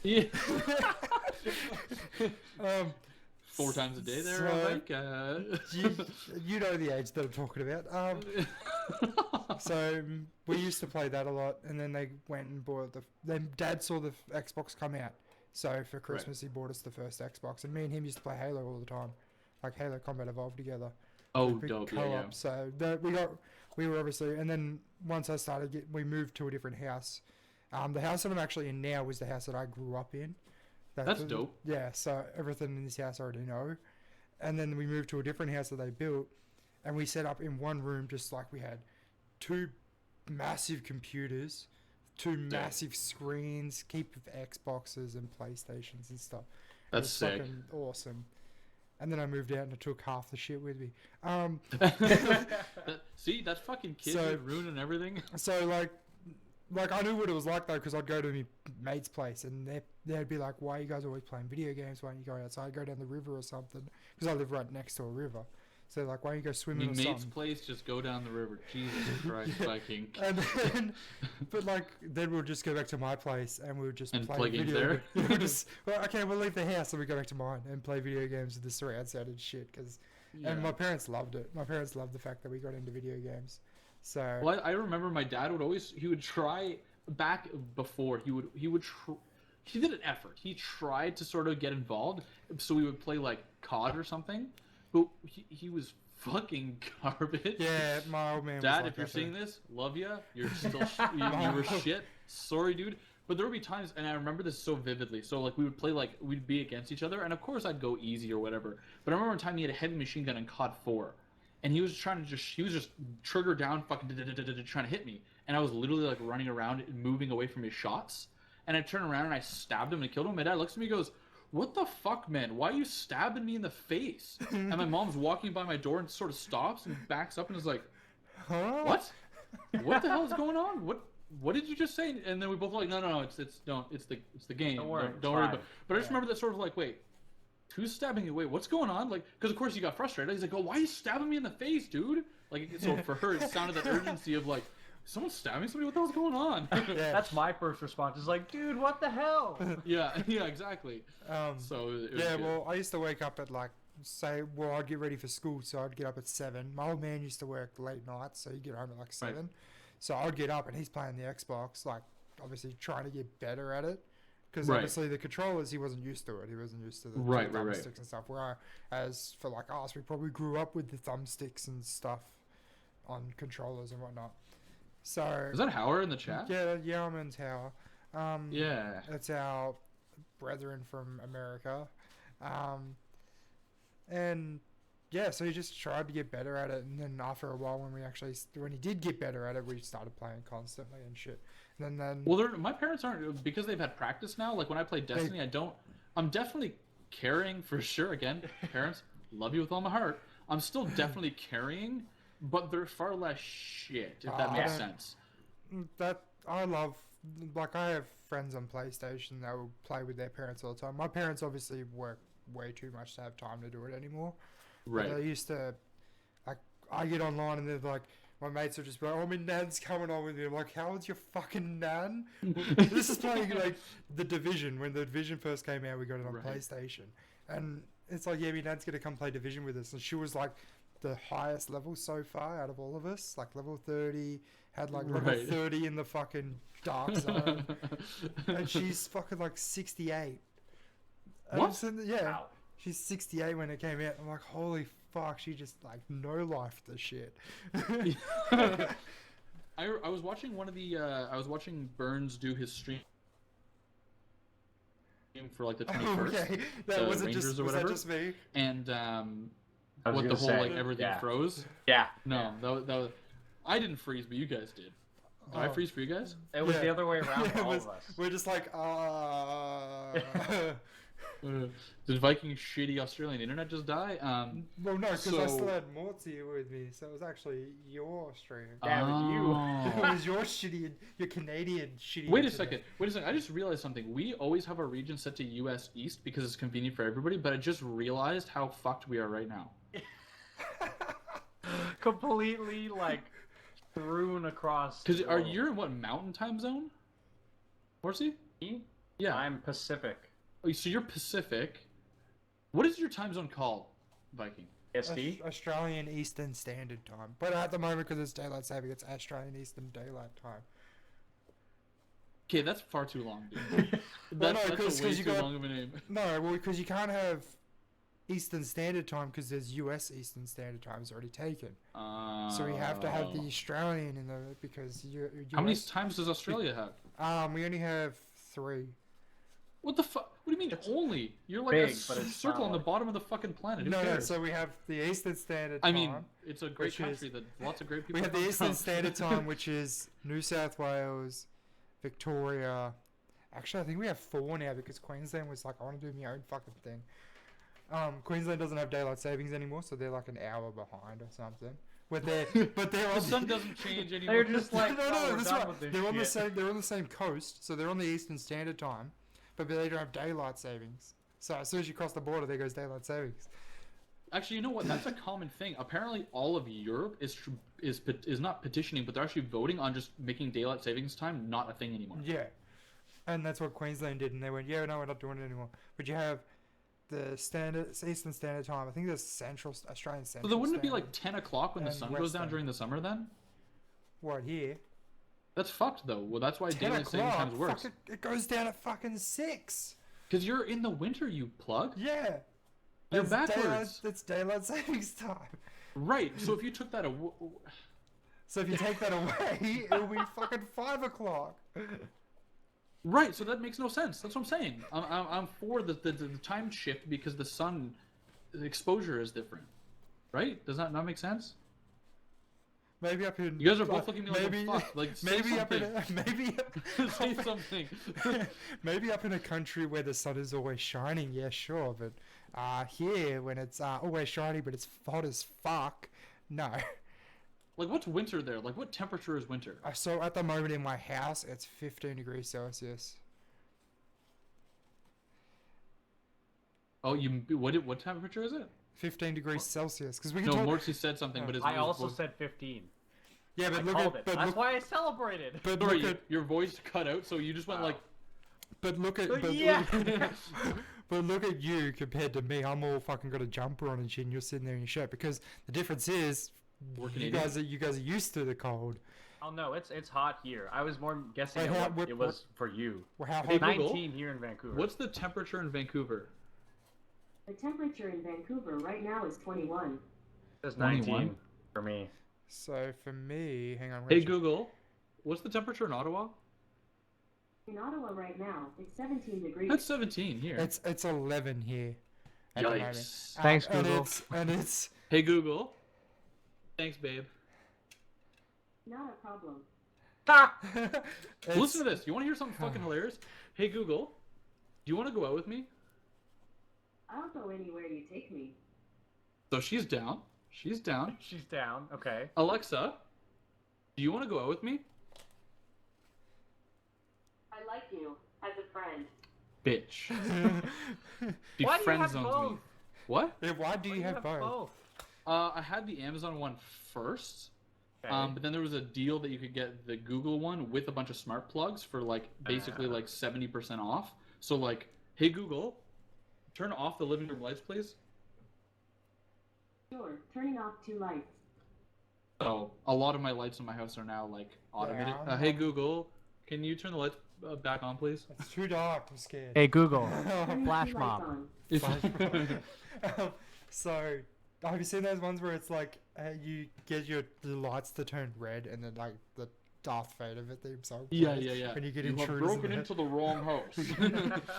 Yeah. 4 times a day there, you know the age that I'm talking about. So we used to play that a lot, and then they went and bought then Dad saw the Xbox come out, so for Christmas he bought us the first Xbox, and me and him used to play Halo all the time, like Halo Combat Evolved together. Oh, Like, dope! co-op. Yeah. So we were obviously, and then once I started we moved to a different house. The house that I'm actually in now was the house that I grew up in. That's dope. Yeah, so everything in this house I already know. And then we moved to a different house that they built, and we set up in one room just like we had 2 massive computers, 2 massive screens, heap of Xboxes and PlayStations and stuff. That's sick. Fucking awesome. And then I moved out and I took half the shit with me. See, that's fucking kids ruining everything. So like I knew what it was like though, because I'd go to my mate's place and they'd be like, "Why are you guys always playing video games? Why don't you go outside, go down the river or something?" Because I live right next to a river. So like, why don't you go Your swimming or mate's something? place, just go down the river. Jesus Christ, Viking. And then, but like, then we'll just go back to my place and we'll just And play play games video there? games. We'll just, well, okay, we'll leave the house and we go back to mine and play video games with the surround sound and shit. And my parents loved it. My parents loved the fact that we got into video games. So. Well, I remember my dad he would try back before he did an effort. He tried to sort of get involved, so we would play like COD or something. But he was fucking garbage. Yeah, my old man. Dad, was like if you're that seeing too. this, love ya. You're still you were shit. Sorry, dude. But there would be times, and I remember this so vividly. So like we would play we'd be against each other, and of course I'd go easy or whatever. But I remember one time he had a heavy machine gun in COD 4, and he was just trigger down, fucking trying to hit me, and I was literally like running around, moving away from his shots, and I turned around and I stabbed him and killed him. My dad looks at me and goes, "What the fuck, man? Why are you stabbing me in the face?" And my mom's walking by my door and sort of stops and backs up and is like, Huh? "What? What the hell is going on? What did you just say?" And then we both were like, no, it's the game. Don't worry, Don't worry. fine. But I just remember that sort of like, wait, who's stabbing you? Wait, what's going on? Like, because of course he got frustrated. He's like, "Oh, why are you stabbing me in the face, dude?" Like, so for her, it sounded that urgency of like, someone's stabbing somebody. What the hell's going on? Yeah. That's my first response. Is like, dude, what the hell? yeah, exactly. So it was Yeah, good. well, I used to wake up at like, I'd get ready for school, so I'd get up at 7. My old man used to work late nights, so he'd get home at like 7. Right. So I'd get up and he's playing the Xbox, like obviously trying to get better at it. Because Right. obviously the controllers, he wasn't used to it. He wasn't used to the Right. thumbsticks and stuff. Whereas for like us, we probably grew up with the thumbsticks and stuff on controllers and whatnot. So Is that Howard in the chat? yeah, Yarman Tower. Yeah. That's our brethren from America. And yeah, so he just tried to get better at it, and then after a while, when he did get better at it, we started playing constantly and shit. And then Well, my parents aren't, because they've had practice now. Like when I play Destiny, I'm definitely carrying for sure. Again, parents, love you with all my heart. I'm still definitely carrying, but they're far less shit, if that makes sense. that I love, like I have friends on PlayStation that will play with their parents all the time. My parents obviously work way too much to have time to do it anymore. Right. But they used to, like, I get online and they're like, my mates are just like, "Oh, my nan's coming on with me." I'm like, "How old's your fucking nan?" This is playing like The Division. When The Division first came out, we got it on Right. PlayStation. And it's like, yeah, my nan's going to come play Division with us. And she was like the highest level so far out of all of us. Like level 30, had like level Right. 30 in the fucking Dark Zone. And she's fucking like 68. And What? I'm sitting there- yeah. Wow. She's 68 when it came out. I'm like, holy fuck, she just like no life the shit. I was watching I was watching Burns do his stream for like the 21st. Okay, that the wasn't Rangers just or was that whatever. just me? And I was what the gonna whole say, like everything yeah. froze. Yeah. No, that was I didn't freeze, but you guys did. Did I Oh. freeze for you guys? It was Yeah. the other way around for It all was- of us. We're just like, Did Viking shitty Australian internet just die? well, no, because I still So- had Mortsy with me, so it was actually your stream. Yeah, it was you. It Oh. was your shitty, your Canadian shitty. Wait a internet. second. I just realized something. We always have our region set to US East because it's convenient for everybody, but I just realized how fucked we are right now. Completely like strewn across. Because the are world. you in what mountain time zone? Mortsy? Me? Yeah. I'm Pacific. Oh, so you're Pacific. What is your time zone called, Viking? SD. Australian Eastern Standard Time. But at the moment, because it's daylight saving, it's Australian Eastern Daylight Time. Okay, that's far too long, dude. Well, no, that's 'cause a way you too got- long of a name. No, well, because you can't have Eastern Standard Time because there's US Eastern Standard Time is already taken. So we have to have the Australian in there because How many times does Australia have? We only have 3. What the fuck? What do you mean only? You're like Big, a but it's circle not on the like- bottom of the fucking planet. Who No, cares? so we have the Eastern Standard I Time. mean, it's a great which is- country that lots of great people We have the come Eastern from. Standard Time, which is New South Wales, Victoria. Actually, I think we have 4 now because Queensland was like, I want to do my own fucking thing. Queensland doesn't have daylight savings anymore, so they're like an hour behind or something. But they're The on sun doesn't change anymore. They're just like, no, oh, we're that's done right. with this They're on the shit. same. They're on the same coast, so they're on the Eastern Standard Time, but they don't have daylight savings. So as soon as you cross the border, there goes daylight savings. Actually, you know what? That's a common thing. Apparently, all of Europe is not petitioning, but they're actually voting on just making daylight savings time not a thing anymore. Yeah, and that's what Queensland did, and they went, yeah, no, we're not doing it anymore. But you have the Eastern Standard Time. I think there's Central Australian Central. So then wouldn't it be Standard. like 10 o'clock when the And sun goes down Western. during the summer then? What here? That's fucked though. Well, that's why 10 daylight savings o'clock. times works. Fuck it goes down at fucking 6. Because you're in the winter, you plug. Yeah. You're That's backwards. That's daylight savings time. Right. So if you took that So if you take that away, it'll be fucking 5 o'clock. right, so that makes no sense. That's what I'm saying. I'm for the time shift because the sun, the exposure is different. Right? Does that not make sense? Maybe up in You guys are both looking at me like, maybe, oh, fuck. Like, say maybe up in something. maybe Say something. maybe up in a country where the sun is always shining, yeah, sure, but here when it's always shining but it's hot as fuck, no. Like, what's winter there? Like, what temperature is winter? So at the moment in my house, it's 15 degrees Celsius. Oh, what temperature is it? 15 degrees Celsius, because we can No, talk. Mortsy said something, but his I also voice, said 15. Yeah, but I look called at it. but That's look, why I celebrated. but sorry, look at your voice cut out, so you just went like. but look at Yeah. but look at you compared to me. I'm all fucking got a jumper on and shit, and you're sitting there in your shirt. Because the difference is, We're you Canadian. guys are used to the cold. Oh no, it's hot here. I was more guessing Wait, at how- what what- it was for you. Well, how Hey, hot? Google, 19 here in Vancouver. What's the temperature in Vancouver? The temperature in Vancouver right now is 21. It's 21? 19 for me. So for me, hang on. Hey Rachel. Google, what's the temperature in Ottawa? In Ottawa right now, it's 17 degrees. That's 17 here. It's 11 here. At the moment. Yikes. Thanks, and Google. It's Hey Google. Thanks, babe. Not a problem. it's Listen to this. You want to hear something fucking hilarious? Hey Google, do you want to go out with me? I'll go anywhere you take me. So she's down. She's down. She's down. Okay. Alexa, do you want to go out with me? I like you as a friend. Bitch. She Why do you friend have zones me. both? What? Yeah, why do you have both? I had the Amazon one first. Okay. But then there was a deal that you could get the Google one with a bunch of smart plugs for like basically like 70% off. So like, hey Google, turn off the living room lights, please. Sure, turning off 2 lights. So a lot of my lights in my house are now like automated. Yeah, Hey Google, can you turn the lights back on, please? It's too dark. I'm scared. Hey Google, Turning flash 2 lights mob. on. So, have you seen those ones where it's like you get the lights to turn red and then like the Darth Vader theme song? Yeah, plays yeah, yeah. When you get You have intruders broken in into the wrong house.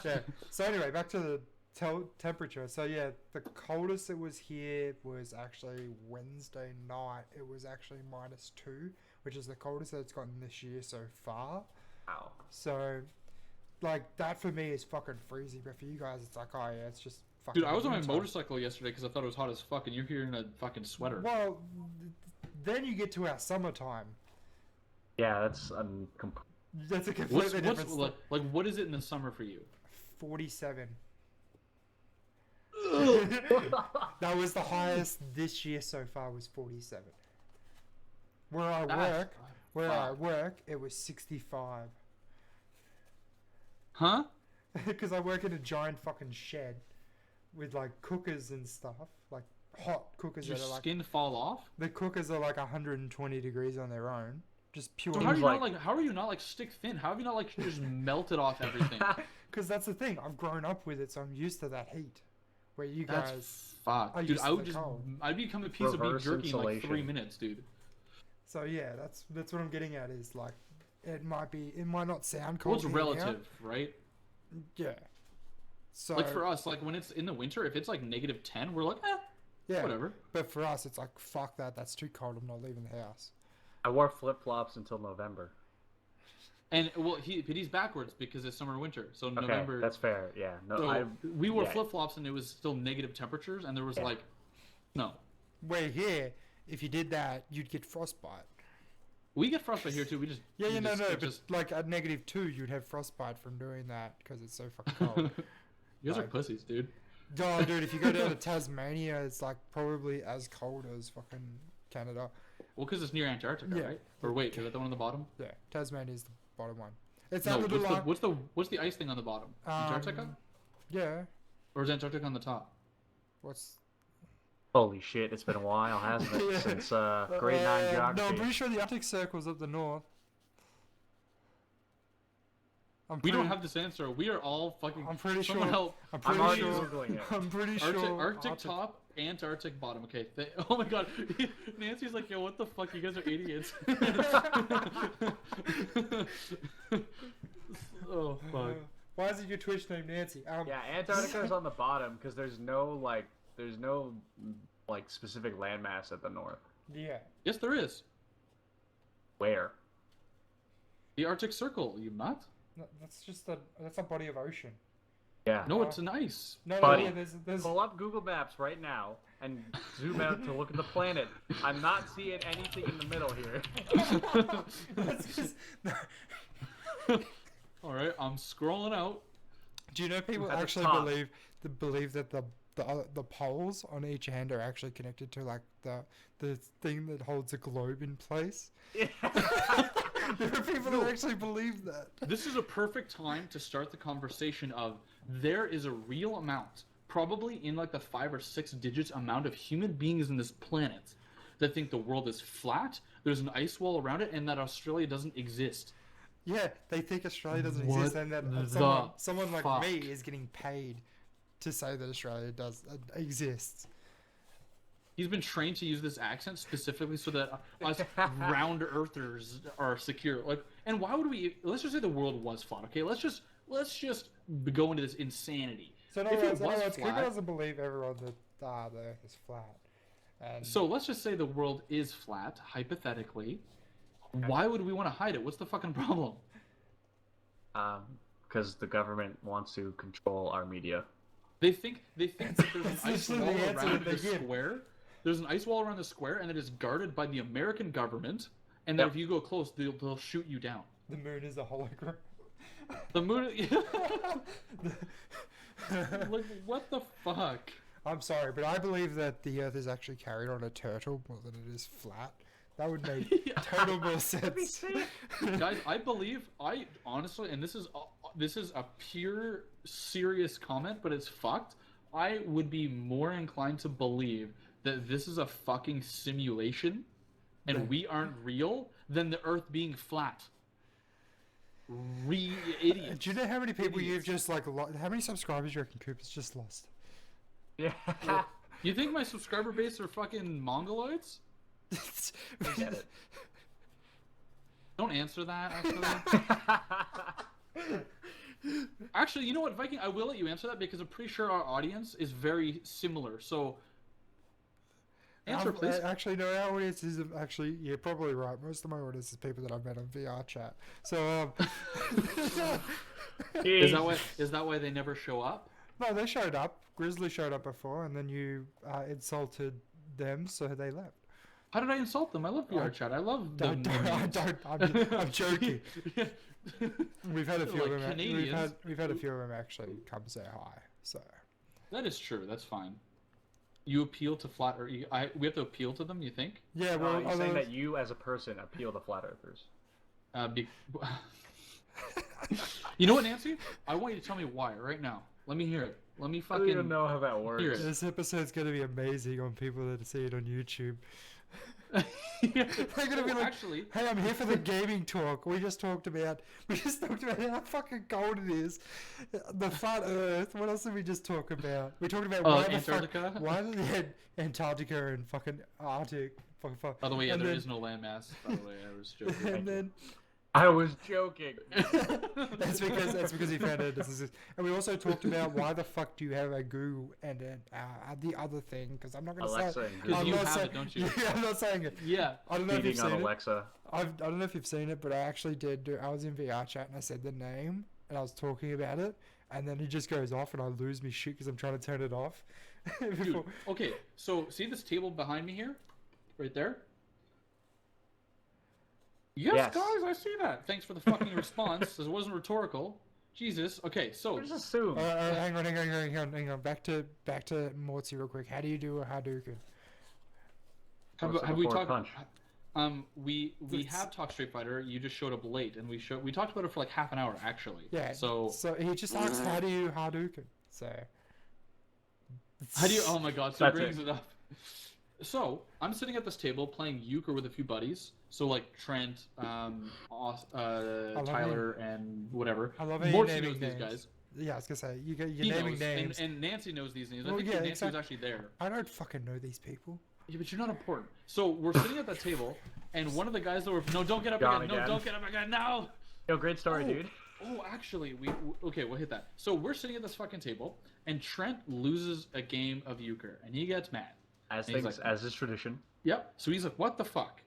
yeah. So anyway, back to the temperature. So yeah, the coldest it was here was actually Wednesday night. It was actually -2, which is the coldest that it's gotten this year so far. Wow. So, like that for me is fucking freezing, but for you guys it's like, oh yeah, it's just fucking. Dude, I was on my winter. motorcycle yesterday because I thought it was hot as fuck, and you're here in a fucking sweater. Well, then you get to our summertime. Yeah, that's That's a What's completely different. like what is it in the summer for you? 47. That was the highest this year so far was 47. Where I work, it was 65. Huh? Because I work in a giant fucking shed with like cookers and stuff, like hot cookers Does your that are like skin fall off? the cookers are like 120 degrees on their own, just pure. So how are Seems you not like- like? How are you not like stick thin? How have you not like just melted off everything? Because that's the thing, I've grown up with it, so I'm used to that heat. Where you That's guys, fuck, are dude. used I to would the just, cold. I'd become a piece of beef Reverse jerky in like 3 insulation. minutes, dude. so yeah, that's what I'm getting at is like, it might not sound cold. Well, it's here now. relative, right? Yeah. So Like for us, like when it's in the winter, if it's like -10, we're like, yeah, whatever. But for us, it's like fuck that. That's too cold. I'm not leaving the house. I wore flip flops until November. And well, he's backwards because it's summer and winter. So Okay, November. that's fair. Yeah. No, So we wore yeah. flip flops and it was still negative temperatures, and there was Yeah. like, no. Where here, if you did that, you'd get frostbite. We get frostbite here too. We just Yeah, we yeah, no, just- no. it But just- like at -2, you'd have frostbite from doing that because it's so fucking cold. you guys are Like- pussies, dude. Oh, dude, if you go down to Tasmania, it's like probably as cold as fucking Canada. Well, because it's near Antarctica, Yeah. right? Or wait, is that the one on the bottom? Yeah, Tasmania is the bottom one. It's No, that little line. what's the ice thing on the bottom? Antarctica? Yeah. Or is Antarctica on the top? What's... Holy shit, it's been a while, hasn't it? Yeah. Since grade 9 geography. No, I'm pretty sure the Arctic Circle's up the north. We don't have this answer. We are all fucking. I'm pretty Someone sure. help. I'm I'm pretty already sure. Googling it. I'm pretty sure. Arctic top, Antarctic bottom. Okay. Oh my god. Nancy's like, yo, what the fuck? You guys are idiots. Oh fuck. Why is it your Twitch name, Nancy? Yeah, Antarctica is on the bottom because there's no specific landmass at the north. Yeah. Yes, there is. Where? The Arctic Circle. You not? No, that's a body of ocean. Yeah. No, it's an ice. No, Buddy, yeah, there's Pull up Google Maps right now and zoom out to look at the planet. I'm not seeing anything in the middle here. that's just, All right, I'm scrolling out. Do you know people At the actually top. believe that the poles on each hand are actually connected to like the thing that holds a globe in place? Yeah. There are people that actually believe that. This is a perfect time to start the conversation of there is a real amount, probably in like the 5 or 6 digits amount of human beings in this planet that think the world is flat, there's an ice wall around it, and that Australia doesn't exist. Yeah, they think Australia doesn't What exist, and that the someone like fuck? me is getting paid to say that Australia does exists. He's been trained to use this accent specifically so that us round earthers are secure. Like, and why would we? Let's just say the world was flat. Okay, let's just go into this insanity. So in If other it words, was Google flat- doesn't believe everyone that the Earth is flat. And So let's just say the world is flat, hypothetically. Why would we want to hide it? What's the fucking problem? Because the government wants to control our media. They think that there's an ice literally wall the answer around that the they give. square. There's an ice wall around the square, and it is guarded by the American government. And that Yep. if you go close, they'll shoot you down. the moon is a hologram. The moon. Like, what the fuck? I'm sorry, but I believe that the Earth is actually carried on a turtle more than it is flat. That would make Yeah. total more sense. Guys, I honestly, and this is a pure serious comment, but it's fucked. I would be more inclined to believe that this is a fucking simulation, and Yeah. we aren't real, than the Earth being flat. Idiots. Do you know how many people you've Idiots. just like how many subscribers you reckon Cooper's just lost? Yeah. You think my subscriber base are fucking mongoloids? Get it. Don't answer that. Actually, you know what, Viking? I will let you answer that because I'm pretty sure our audience is very similar. So, answer, please. Actually, no, our audience is actually, you're probably right. Most of my audience is people that I've met on VR chat. So, Is that why they never show up? no, they showed up. Grizzly showed up before, and then you insulted them, so they left. How did I insult them? I love VR chat. I love them. I'm joking. We've had a few Like of them. Canadians. We've had a few of them actually come say hi. So That is true. That's fine. You appeal to flat Earth. We have to appeal to them. You think? yeah, No, well, you're saying that you, as a person, appeal to flat earthers. Be... You know what, Nancy? I want you to tell me why right now. Let me hear it. Let me I fucking. don't even know how that works. Hear it. this episode's gonna be amazing on people that see it on YouTube. They're gonna be like, actually. Hey, I'm here for the gaming talk. We just talked about how fucking cold it is, the flat Earth. What else did we just talk about? We talked about why Antarctica? why did they had Antarctica and fucking Arctic. By the way, yeah, and there then- is no landmass. By the way, I was joking. And then I was joking. that's because he found it. And we also talked about why the fuck do you have a Google and the other thing? Because I'm not gonna Alexa say. and Because I'm you not have saying- it, don't you? Yeah, I'm not saying it. Yeah. I don't know if you've Feeding on seen it. Alexa. I don't know if you've seen it, but I actually did. I was in VR chat and I said the name and I was talking about it, and then it just goes off and I lose me shit because I'm trying to turn it off. Dude, okay, so see this table behind me here? Right there? Yes, Yes. guys, I see that. Thanks for the fucking response. It wasn't rhetorical. Jesus. Okay, so Just assume. Hang on. Back to Mortsy real quick. How do you do a Hadouken? have What's we the forward talked? punch? We have talked Street Fighter. You just showed up late, and we talked about it for like half an hour actually. Yeah. So he just asked, how do you Hadouken? So. how do you? Oh my God! So That's brings it. it up. So I'm sitting at this table playing euchre with a few buddies. So like Trent, Tyler, and whatever. I love how Mortsy you're naming knows these names. guys. Yeah, I was gonna say you're He naming knows, names. and Nancy knows these names. I Well, think yeah, Nancy was actually there. I don't fucking know these people. Yeah, but you're not important. So we're sitting at that table, and one of the guys that were don't get up Gone again. No, again. don't get up again. No. Yo, great story, dude. Oh, actually, okay. We'll hit that. So we're sitting at this fucking table, and Trent loses a game of euchre, and he gets mad. As And he's things, like, as is tradition. Yep. So he's like, "What the fuck?"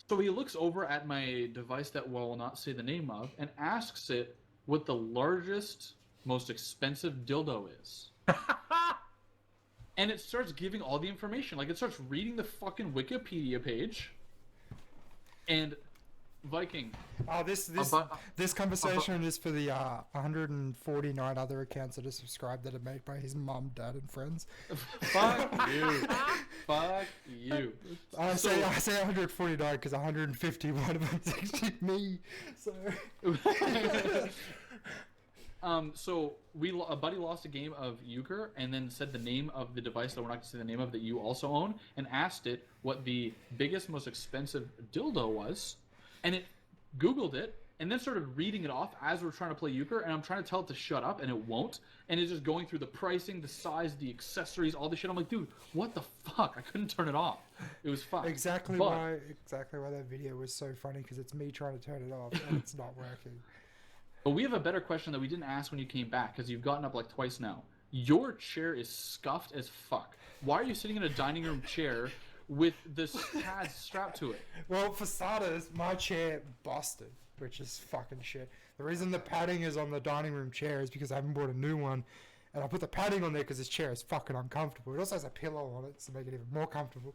So he looks over at my device that will not say the name of, and asks it what the largest, most expensive dildo is. And it starts giving all the information. Like, it starts reading the fucking Wikipedia page. And Viking. Oh, this conversation is for the 149 other accounts that are subscribed that are made by his mum, dad, and friends. Fuck you. Fuck you. I say 149 because 151 of them is actually me. So. So a buddy lost a game of euchre and then said the name of the device that we're not going to say the name of that you also own, and asked it what the biggest, most expensive dildo was, and it Googled it and then started reading it off as we're trying to play euchre, and I'm trying to tell it to shut up, and it won't, and it's just going through the pricing, the size, the accessories, all this shit. I'm like, dude, what the fuck? I couldn't turn it off. It was fucked. Exactly why that video was so funny, because it's me trying to turn it off and it's not working. But we have a better question that we didn't ask when you came back, because you've gotten up like twice now. Your chair is scuffed as fuck. Why are you sitting in a dining room chair with this pad strapped to it? Well, for starters, my chair busted, which is fucking shit. The reason the padding is on the dining room chair is because I haven't bought a new one, and I put the padding on there because this chair is fucking uncomfortable. It also has a pillow on it to make it even more comfortable.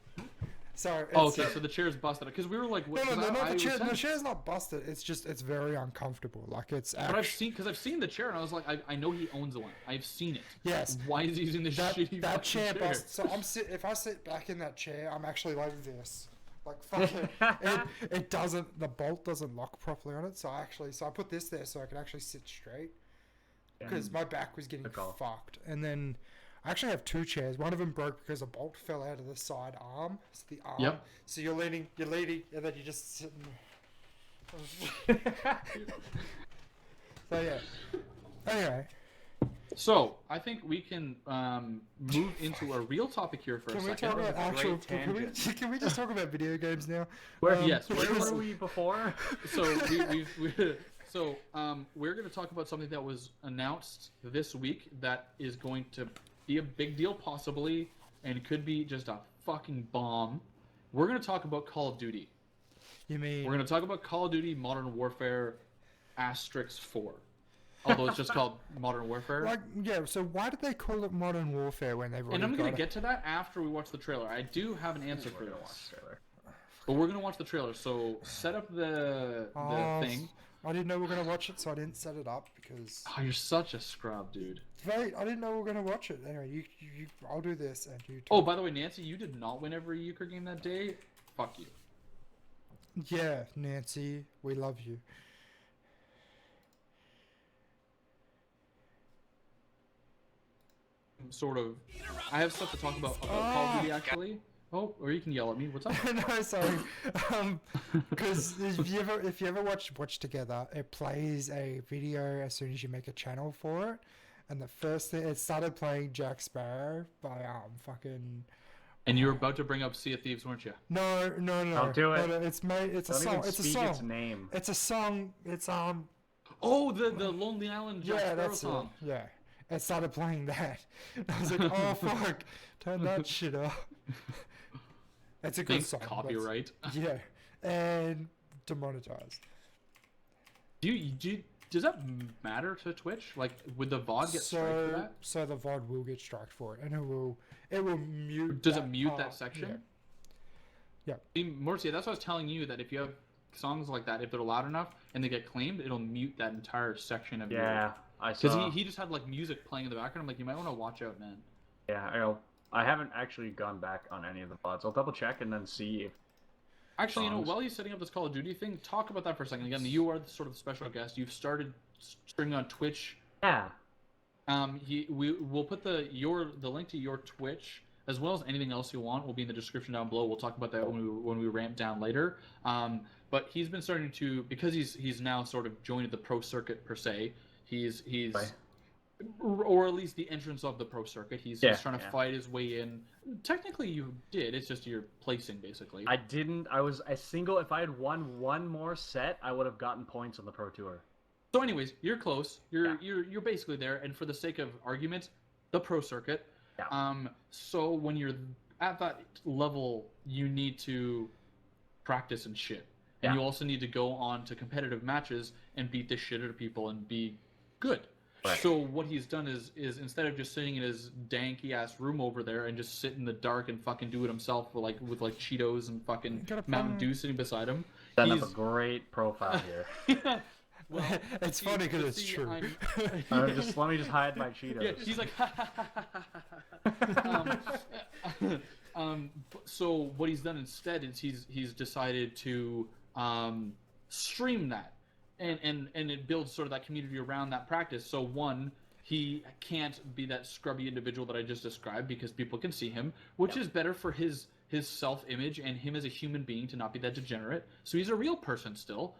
So it's, so the chair is busted. Because we were like, no, not the chair. The chair's not busted. It's just it's very uncomfortable. Like it's. But I've seen the chair, and I was like, I know he owns one. I've seen it. Yes. Why is he using this shitty that fucking chair busted? So if I sit back in that chair, I'm actually like this. Like fucking, it doesn't. The bolt doesn't lock properly on it. So I put this there so I can actually sit straight. Because my back was getting fucked, and then. I actually have two chairs. One of them broke because a bolt fell out of the side arm. It's the arm. Yep. So you're leaning, and then you're just sitting. So yeah. Anyway. So I think we can move into a real topic here for a Can we second. talk about actual? tangent. Can we just talk about video games now? Yes. Where were we before? So we're going to talk about something that was announced this week that is going to be a big deal, possibly, and could be just a fucking bomb. We're going to talk about Call of Duty. You mean? We're going to talk about Call of Duty Modern Warfare *4. Although it's just called Modern Warfare. Like, yeah. So why did they call it Modern Warfare when they've already? And I'm going to got get to that after we watch the trailer. I do have an answer for this. But we're going to watch the trailer. So set up the thing. I didn't know we were going to watch it, so I didn't set it up because... Oh, you're such a scrub, dude. Right, I didn't know we were going to watch it. Anyway, I'll do this and you talk. Oh, by the way, Nancy, you did not win every euchre game that day. Fuck you. Yeah, Nancy, we love you. Sort of... I have stuff to talk about Call of Duty, actually. Oh, or you can yell at me. What's up? No, sorry. Because if you ever watch Together, it plays a video as soon as you make a channel for it, and the first thing it started playing Jack Sparrow by fucking. And you were about to bring up Sea of Thieves, weren't you? No. Don't do it. No, it's a song. Even It's a speak song. its name. It's a song. It's Oh, the Lonely Island Jack Sparrow that's song. it. Yeah. It started playing that. I was like, oh fuck, turn that shit off. It's a good Thanks, song. copyright. Yeah, and demonetized. Does that matter to Twitch? Like, would the VOD get striked for that? So the VOD will get striked for it, and it will mute. Does it mute that section? Yeah. See, Mortsy, that's what I was telling you, that if you have songs like that, if they're loud enough and they get claimed, it'll mute that entire section of Yeah, I saw. Because he just had like music playing in the background. I'm like, you might want to watch out, man. Yeah, I haven't actually gone back on any of the VODs. I'll double check and then see if. Actually, while he's setting up this Call of Duty thing, talk about that for a second. Again, you are the sort of special guest. You've started streaming on Twitch. Yeah. We'll put the link to your Twitch as well as anything else you want will be in the description down below. We'll talk about that when we ramp down later. But he's been starting to, because he's now sort of joined the pro circuit per se. He's right. Or at least the entrance of the pro circuit. He's trying to fight his way in. Technically, you did. It's just you're placing, basically. I didn't. I was a single. If I had won one more set, I would have gotten points on the pro tour. So, anyways, you're close. You're basically there. And for the sake of argument, the pro circuit. Yeah. So when you're at that level, you need to practice and shit. And you also need to go on to competitive matches and beat the shit out of people and be good. Right. So what he's done is instead of just sitting in his danky ass room over there and just sit in the dark and fucking do it himself with Cheetos and fucking Mountain Dew sitting beside him. Setting up a great profile here. Well, it's funny because it's true. Let me just hide my Cheetos. Yeah, he's like, so what he's done instead is he's decided to stream that. And it builds sort of that community around that practice. So one, he can't be that scrubby individual that I just described because people can see him, which is better for his self-image and him as a human being to not be that degenerate. So he's a real person still.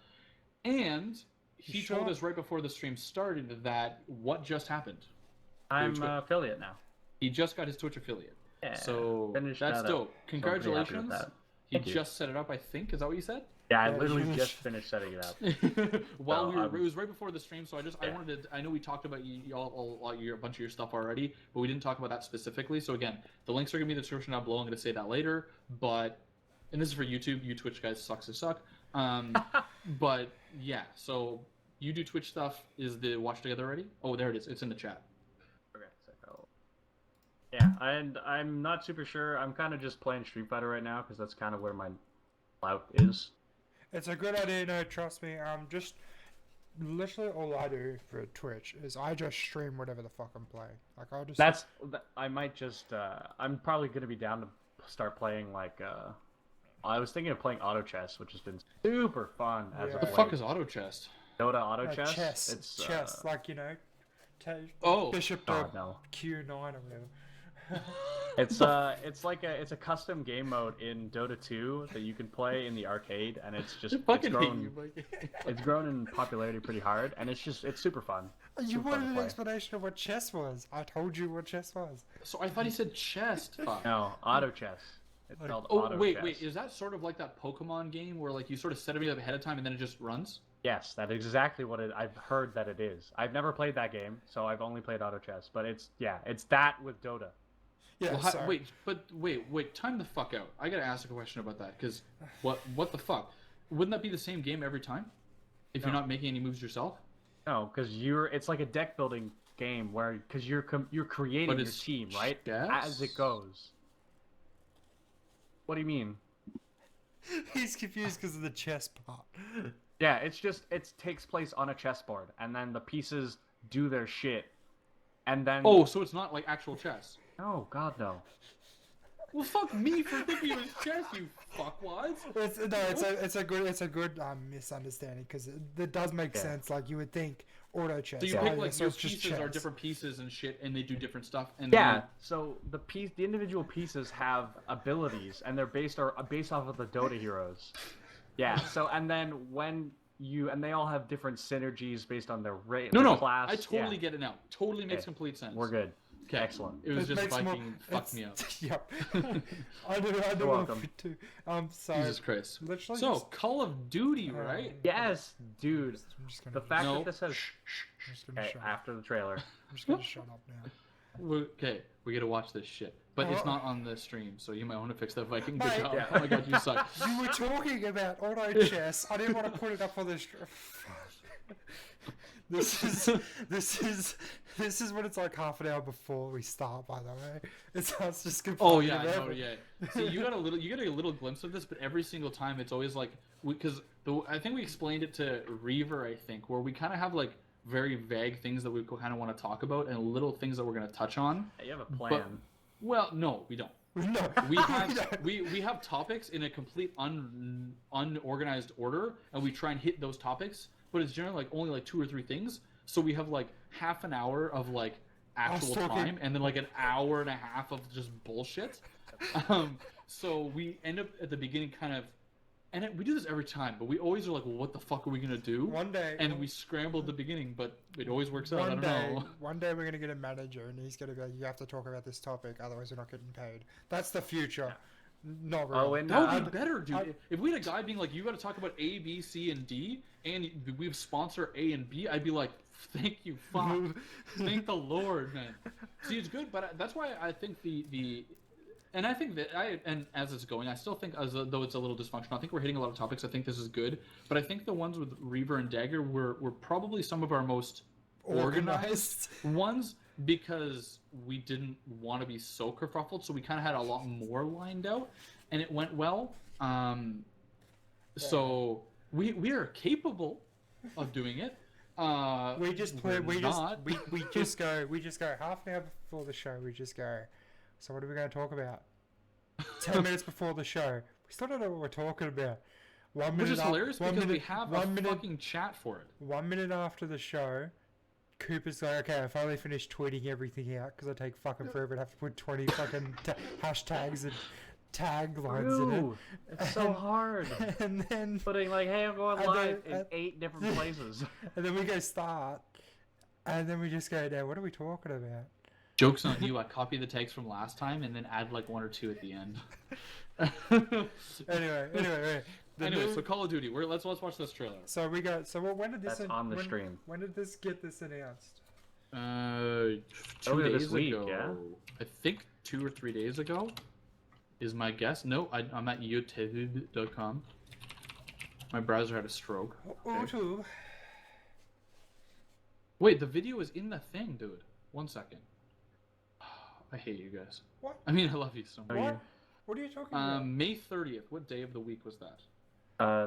And he told us right before the stream started that what just happened. I'm an affiliate now. He just got his Twitch affiliate. Yeah, so that's dope. Congratulations. So he just set it up, I think. Is that what you said? Yeah, I literally just finished setting it up. Well, it was right before the stream, so I know we talked about a bunch of your stuff already, but we didn't talk about that specifically. So again, the links are gonna be in the description down below. I'm gonna say that later, and this is for YouTube. You Twitch guys sucks to suck. But yeah, so you do Twitch stuff. Is the watch together already? Oh, there it is. It's in the chat. Okay, so yeah, and I'm not super sure. I'm kind of just playing Street Fighter right now because that's kind of where my clout is. It's a good idea, no, trust me. Just literally all I do for Twitch is I just stream whatever the fuck I'm playing. Like I'll just. I might just. I'm probably gonna be down to start playing like. I was thinking of playing auto chess, which has been super fun. As what the fuck is auto chess? Dota auto chess. It's chess, like Bishop to Q9 or whatever. It's like a custom game mode in Dota 2 that you can play in the arcade, and it's grown in popularity pretty hard, and it's super fun. You wanted an explanation of what chess was. I told you what chess was. So I thought he said chest. No, auto chess. It's called auto chess. Wait, is that sort of like that Pokemon game where like you sort of set everything up ahead of time and then it just runs? Yes, that is exactly what I've heard that it is. I've never played that game, so I've only played auto chess, but it's that with Dota. Yeah, wait, time the fuck out. I gotta ask a question about that, because what the fuck? Wouldn't that be the same game every time? If you're not making any moves yourself? No, because it's like a deck building game because you're creating your team, right? Yes? As it goes. What do you mean? He's confused because of the chess part. Yeah, it takes place on a chessboard, and then the pieces do their shit, and then. Oh, so it's not like actual chess. Oh God, no. Well, fuck me for thinking it was chess, you fuckwads. It's a good misunderstanding because it does make sense. Like you would think auto chess. So you pick like your pieces are different pieces and shit, and they do different stuff. And so the individual pieces have abilities, and they're based off of the Dota heroes. Yeah. So and then they all have different synergies based on their rate. Class. I totally get it now. Totally makes complete sense. We're good. Okay. Excellent. It was just Viking fucked me up. Yep. I do want to. Sorry. Jesus Christ. Literally so Call of Duty, right? Yes, dude. The fact that this has. Okay, after the trailer. I'm just gonna shut up now. Okay, we gotta watch this shit, but it's not on the stream, so you might want to fix that Viking. Good job. Yeah. Oh my god, you suck. You were talking about auto chess. I didn't want to put it up on the stream. This is This is when it's like half an hour before we start, by the way. It sounds just good. Oh yeah, no, yeah. See, you get a little glimpse of this, but every single time it's always like because I think we explained it to Reaver, I think, where we kind of have like very vague things that we kind of want to talk about and little things that we're going to touch on. Hey, you have a plan. But, well, no, we don't. No, We have we have topics in a complete unorganized order, and we try and hit those topics. But it's generally like only like 2 or 3 things. So we have like half an hour of like actual time, and then like an hour and a half of just bullshit. So we end up at the beginning kind of, and we do this every time, but we always are like, well, what the fuck are we gonna do? One day, and we scramble at the beginning, but it always works out. I don't know. One day we're gonna get a manager, and he's gonna be like, "You have to talk about this topic, otherwise we're not getting paid." That's the future. Not really. Oh, and That would be better, dude. If we had a guy being like, "You got to talk about A, B, C, and D," and we sponsor A and B, I'd be like, "Thank you, fuck, thank the Lord, man." See, it's good, but that's why I think and I think that and as it's going, I still think, as though it's a little dysfunctional, I think we're hitting a lot of topics. I think this is good, but I think the ones with Reaver and Dagger were probably some of our most organized ones, because we didn't want to be so kerfuffled, so we kind of had a lot more lined out, and it went well. So we are capable of doing it. We just play. We not. just go half an hour before the show. We just go. So what are we going to talk about? 10 minutes before the show, we still don't know what we're talking about. 1 minute. Which is hilarious because we have a fucking chat for it. 1 minute after the show, Cooper's like, "Okay, I finally finished tweeting everything out because I take fucking forever and have to put 20 fucking hashtags and taglines in it." It's so hard. And then Putting like, "Hey, I'm going live" in 8 different places. And then we go start, and then we just go, "Now, what are we talking about?" Joke's on you. I copy the tags from last time and then add like 1 or 2 at the end. Anyway. So Call of Duty. Let's watch this trailer. So we go. So when did this? That's on the stream. When did this get this announced? 2 Earlier days this week, ago. yeah? I think 2 or 3 days ago is my guess. No, I'm at youtube.com. My browser had a stroke. YouTube. Wait, the video is in the thing, dude. 1 second. I hate you guys. What? I mean, I love you so much. What? What are you talking about? May 30th. What day of the week was that?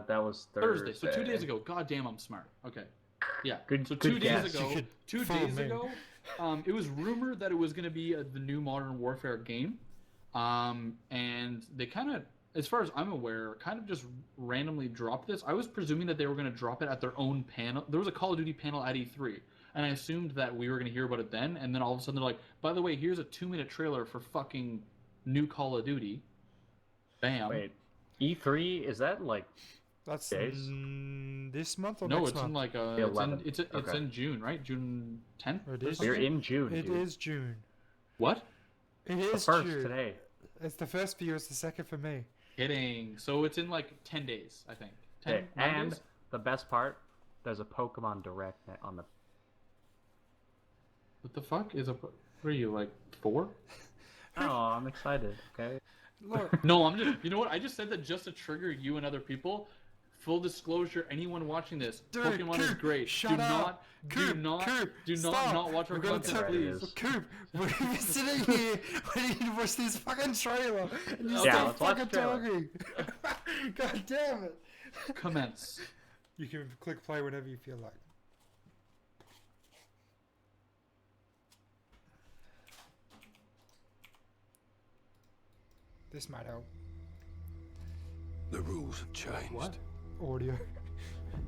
That was Thursday. So 2 days ago. God damn, I'm smart. Okay. Yeah. Good- so good 2 days guess. ago. You could 2 fool days me. ago, it was rumored that it was going to be the new Modern Warfare game, and they kind of, as far as I'm aware, kind of just randomly dropped this. I was presuming that they were going to drop it at their own panel. There was a Call of Duty panel at E3. And I assumed that we were going to hear about it then, and then all of a sudden they're like, by the way, here's a 2-minute trailer for fucking new Call of Duty. Bam. Wait, E3, is that like That's days? This month or No, next it's month? in like The 11th. it's Okay. in June, right? June 10th? It is. We're in June, It dude. is June. What? It The is first June. today. It's the first for you. It's the second for me. Kidding. So it's in like 10 days, I think. 10 Okay, and days? the best part, there's a Pokemon Direct on the... What the fuck is a? What are you, like 4? Oh, I'm excited, okay? Look, No, I'm just. You know what? I just said that just to trigger you and other people. Full disclosure: anyone watching this, Dude, Pokemon is Coop, great. shut up. Coop, Do stop. not watch our We're gonna content, tell- please. Yes. Coop, we're sitting here waiting to watch this fucking trailer, and you Yeah, start let's watch fucking the trailer. talking. God damn it! Commence. You can click play whenever you feel like. This might help. The rules have changed. What? Audio.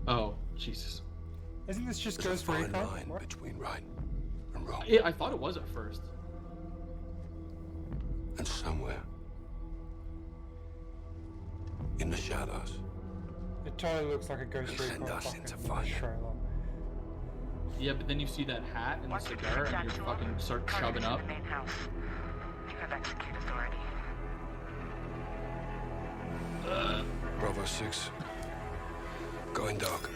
Oh, Jesus. Isn't this just There's a Ghost fine Recon? line What? between right and wrong. Yeah, I thought it was at first. And somewhere in the shadows, It totally looks like a Ghost Send Recon us fucking into fire. trailer. Yeah, but then you see that hat and the Once you cigar, get and you Jack fucking start chubbing up. The main house. You have execute authority. Bravo 6, going dark.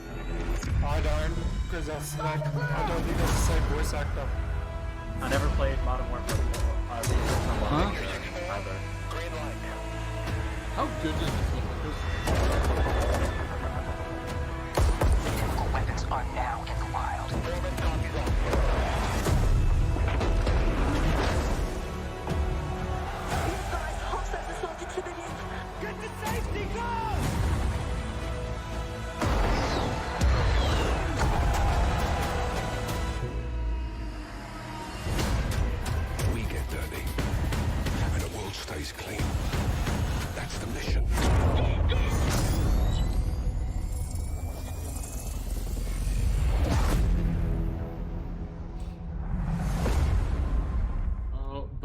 I don't, because that's like, I don't think that's the same voice actor. I never played Modern Warfare before. The original one either. How good does this look? Chemical weapons are now in the wild.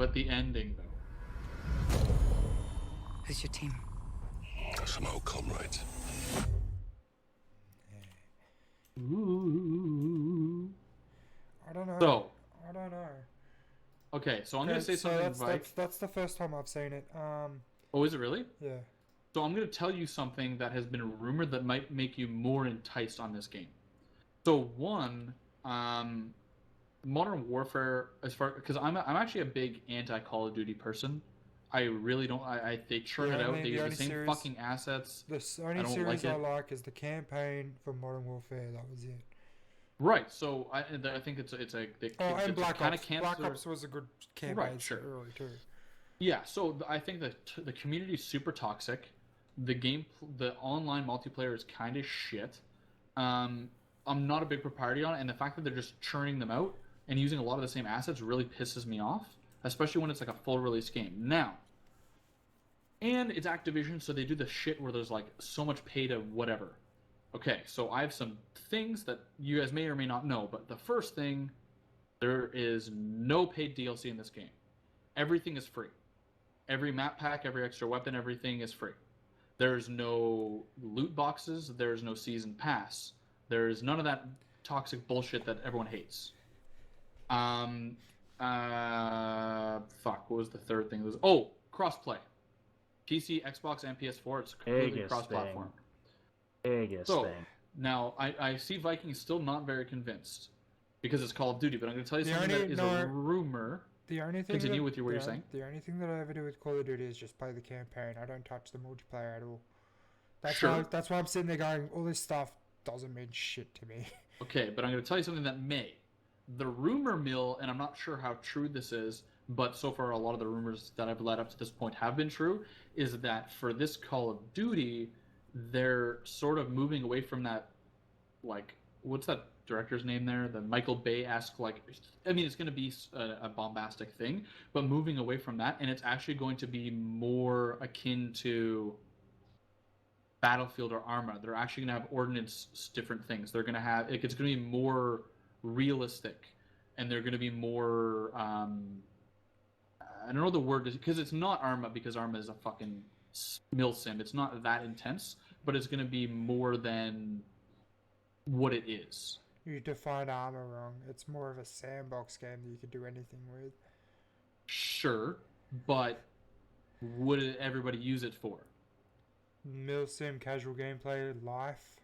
but the ending though. Who's your team? Some old comrades. Ooh. I don't know. So, I don't know. okay, so I'm gonna Okay, say so something. that's the first time I've seen it. Oh, is it really? Yeah. So I'm going to tell you something that has been rumored that might make you more enticed on this game. So one, Modern Warfare, because I'm actually a big anti-Call of Duty person. I really don't. They churn it out. They use the same fucking assets. The only don't series like I it. like is the campaign for Modern Warfare. That was it. Right. So I think it's And Black kind Ops. of cancer. Black Ops was a good campaign. Right, sure. Early too. Yeah. So I think that the community is super toxic. The online multiplayer is kind of shit. I'm not a big propriety on it, and the fact that they're just churning them out and using a lot of the same assets really pisses me off, especially when it's like a full release game. Now, and it's Activision, so they do the shit where there's like so much pay to whatever. Okay, so I have some things that you guys may or may not know, but the first thing, there is no paid DLC in this game. Everything is free. Every map pack, every extra weapon, everything is free. There's no loot boxes. There's no season pass. There's none of that toxic bullshit that everyone hates. Fuck. What was the third thing? Crossplay. PC, Xbox, and PS4. It's completely cross-platform. Biggest So thing. now I see Viking is still not very convinced because it's Call of Duty. But I'm going to tell you The something only- that is no. a rumor. The only thing Continue that, with what you're saying. The only thing that I ever do with Call of Duty is just play the campaign. I don't touch the multiplayer at all. That's why I'm sitting there going, all this stuff doesn't mean shit to me. Okay, but I'm going to tell you something that may. The rumor mill, and I'm not sure how true this is, but so far a lot of the rumors that I've led up to this point have been true, is that for this Call of Duty, they're sort of moving away from that, like, what's that director's name there? The Michael Bay-esque, like, I mean, it's going to be a bombastic thing, but moving away from that, and it's actually going to be more akin to Battlefield or Arma. They're actually going to have ordnance different things. They're going to have, it's going to be more realistic, and they're going to be more, I don't know the word, because it's not Arma, because Arma is a fucking mill sim. It's not that intense, but it's going to be more than what it is. You define Arma wrong. It's more of a sandbox game that you could do anything with. Sure, but would everybody use it for? Mill sim, casual gameplay, life.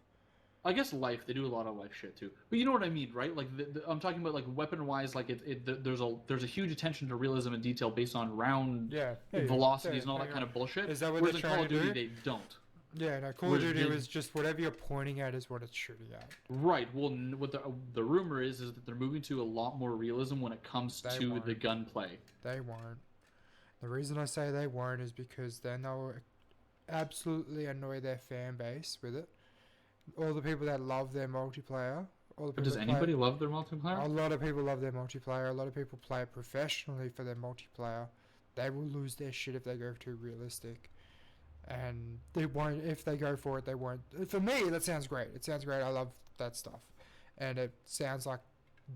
I guess life. They do a lot of life shit too. But you know what I mean, right? Like I'm talking about like weapon-wise. Like there's a huge attention to realism and detail based on round velocities and all that kind of bullshit. Is that what Whereas they're in Call trying of to Duty do? they don't. Yeah, no, Call of Duty was just whatever you're pointing at is what it's shooting at. Right. Well, what the rumor is that they're moving to a lot more realism when it comes to the gunplay. They won't. The reason I say they won't is because then they'll absolutely annoy their fan base with it. All the people that love their multiplayer. But does anybody love their multiplayer? A lot of people love their multiplayer. A lot of people play it professionally for their multiplayer. They will lose their shit if they go too realistic. And they won't, if they go for it, they won't. For me, that sounds great. It sounds great. I love that stuff. And it sounds like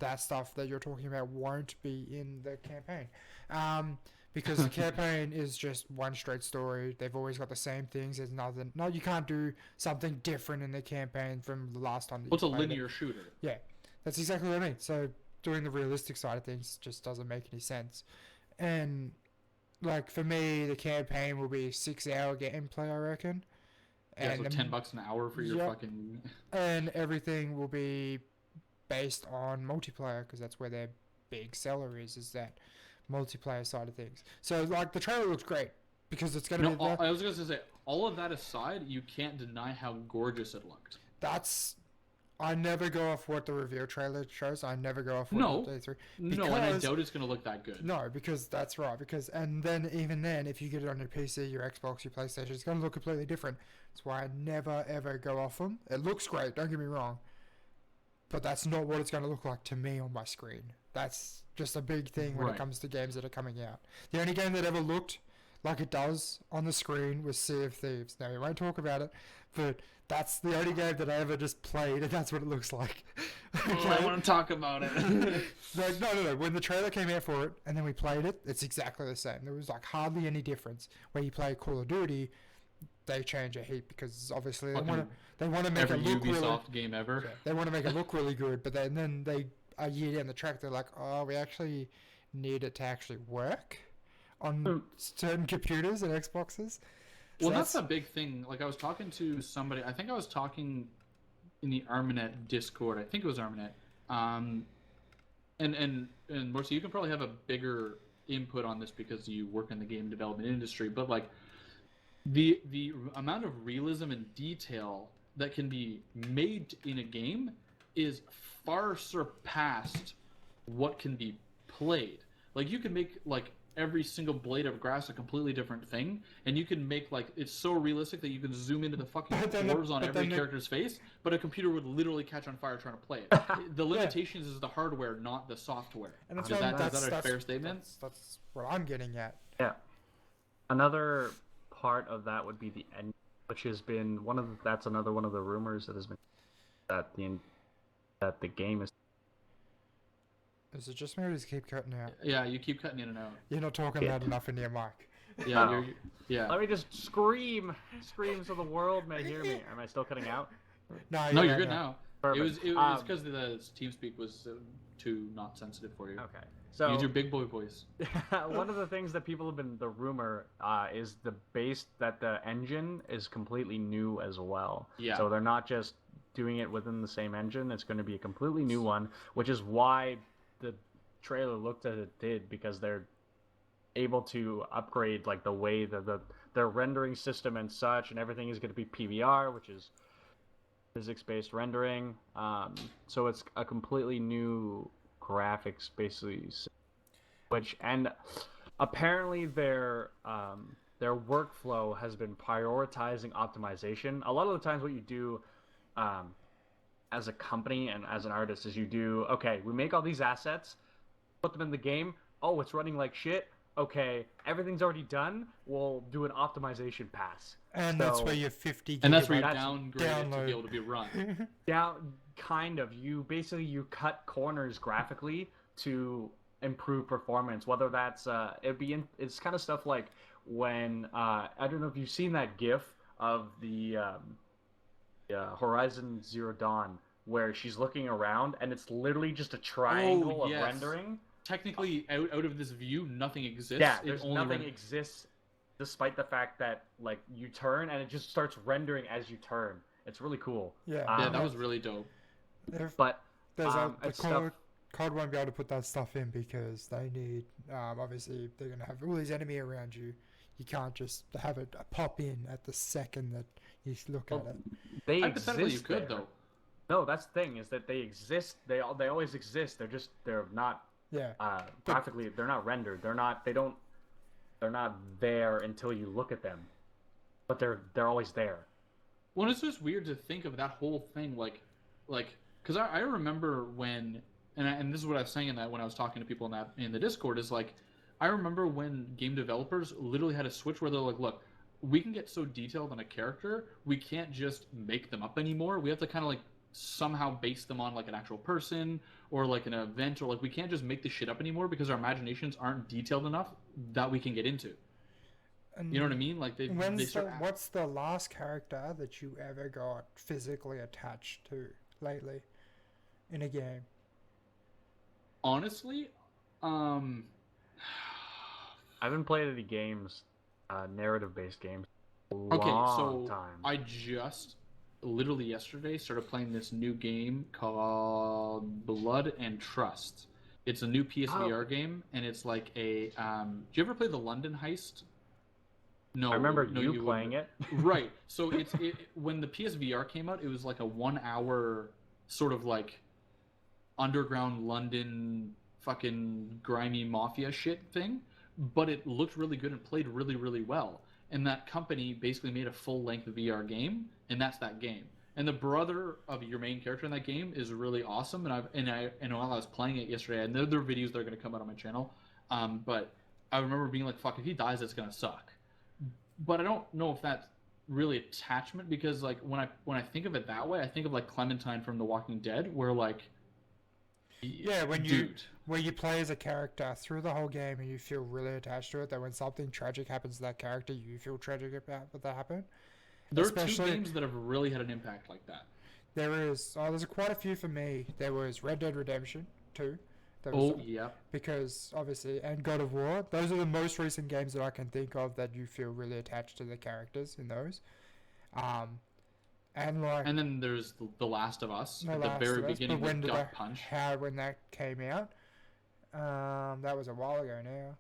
that stuff that you're talking about won't be in the campaign. Because the campaign is just one straight story. They've always got the same things. There's nothing. No, you can't do something different in the campaign from the last time that What's you a played linear it. shooter? Yeah, that's exactly what I mean. So doing the realistic side of things just doesn't make any sense. And like for me, the campaign will be a 6-hour gameplay, I reckon. Yeah, And so $10 an hour for your fucking. And everything will be based on multiplayer because that's where their big seller is that multiplayer side of things. So like the trailer looks great because it's going to be. I was going to say, all of that aside, you can't deny how gorgeous it looked. I never go off what the reveal trailer shows. I never go off what the E3. No, and I doubt it's going to look that good. No, because that's right. And then even then, if you get it on your PC, your Xbox, your PlayStation, it's going to look completely different. That's why I never ever go off them. It looks great. Don't get me wrong, but that's not what it's going to look like to me on my screen. That's just a big thing when it comes to games that are coming out. The only game that ever looked like it does on the screen with Sea of Thieves. Now, we won't talk about it, but that's the only game that I ever just played, and that's what it looks like. I want to talk about it. Like, no. When the trailer came out for it, and then we played it, it's exactly the same. There was like hardly any difference. When you play Call of Duty, they change a heap because obviously they want to make Every it look Ubisoft game ever. they want to make it look really good, but then they a year down the track they're like, oh, we actually need it to actually work on certain computers and Xboxes. Well, that's a big thing. Like, I was talking to somebody. I think I was talking in the Armanet Discord. I think it was Armanet. And Mortsy, you can probably have a bigger input on this because you work in the game development industry. But like, the amount of realism and detail that can be made in a game is far surpassed what can be played. Like, you can make like every single blade of grass a completely different thing, and you can make like it's so realistic that you can zoom into the fucking pores on every character's face, but a computer would literally catch on fire trying to play it. The limitations is the hardware, not the software. And Is that a fair statement? That's what I'm getting at. Yeah. Another part of that would be the end, which has been that's another one of the rumors that has been that the game is. Is it just me or does it keep cutting out? Yeah, you keep cutting in and out. You're not talking loud enough into your mic. Yeah, yeah. Let me just scream so the world may hear me. Am I still cutting out? No, you're good now. Perfect. It was because the TeamSpeak was too not sensitive for you. Okay. So use your big boy voice. One of the things that people have been the rumor is that the engine is completely new as well. Yeah. So they're not just doing it within the same engine. It's going to be a completely new one, which is why the trailer looked as it did, because they're able to upgrade like the way their rendering system and such, and everything is going to be PBR, which is physics-based rendering. So it's a completely new graphics basically, and apparently their workflow has been prioritizing optimization. A lot of the times what you do as a company and as an artist is we make all these assets, put them in the game. Oh, it's running like shit. Okay, everything's already done. We'll do an optimization pass. And that's where your 50 and that's where you download downgrade it to be able to be run. Kind of. You cut corners graphically to improve performance. Whether that's it's kind of stuff like when I don't know if you've seen that GIF of the Horizon Zero Dawn where she's looking around and it's literally just a triangle of rendering. Technically, out of this view, nothing exists. Yeah, there's nothing exists, despite the fact that like you turn and it just starts rendering as you turn. It's really cool. Yeah, that was really dope. But there's COD won't be able to put that stuff in because they need obviously they're gonna have all these enemy around you. You can't just have it pop in at the second that you look at it. They Hypothetically, exist you could there. though. No, that's the thing is that they exist. They always exist. They're not. Yeah. Graphically, they're not rendered. They're not there until you look at them. But they're always there. Well, it's just weird to think of that whole thing like, because I remember when, and this is what I was saying when I was talking to people in the Discord is like, I remember when game developers literally had a switch where they're like, look, we can get so detailed on a character, we can't just make them up anymore. We have to kind of like somehow base them on like an actual person or like an event, or like we can't just make this shit up anymore because our imaginations aren't detailed enough that we can get into. And you know what I mean? Like what's the last character that you ever got physically attached to lately in a game? Honestly, I haven't played any games, narrative-based games. Time. I just literally yesterday started playing this new game called Blood and Trust. It's a new PSVR game, and it's like a. Do you ever play the London Heist? No, I remember you playing it. Right. So when the PSVR came out, it was like a 1 hour sort of like underground London fucking grimy mafia shit thing, but it looked really good and played really, really well. And that company basically made a full-length VR game, and that's that game. And the brother of your main character in that game is really awesome. And while I was playing it yesterday, and there are videos that are going to come out on my channel. But I remember being like, "Fuck! If he dies, it's gonna suck." but I don't know if that's really attachment because like when I think of it that way, I think of like Clementine from The Walking Dead, where like, Yeah, dude, where you play as a character through the whole game and you feel really attached to it. That when something tragic happens to that character, you feel tragic about what that happened. there are two Especially- games that have really had an impact like that. There's quite a few for me. There was Red Dead Redemption 2. That was Oh yeah, because obviously, and God of War. Those are the most recent games that I can think of that you feel really attached to the characters in those. And like and then there's The Last of Us The at the Last very of Us, beginning but when with did Gut I- Punch. when that came out, that was a while ago now.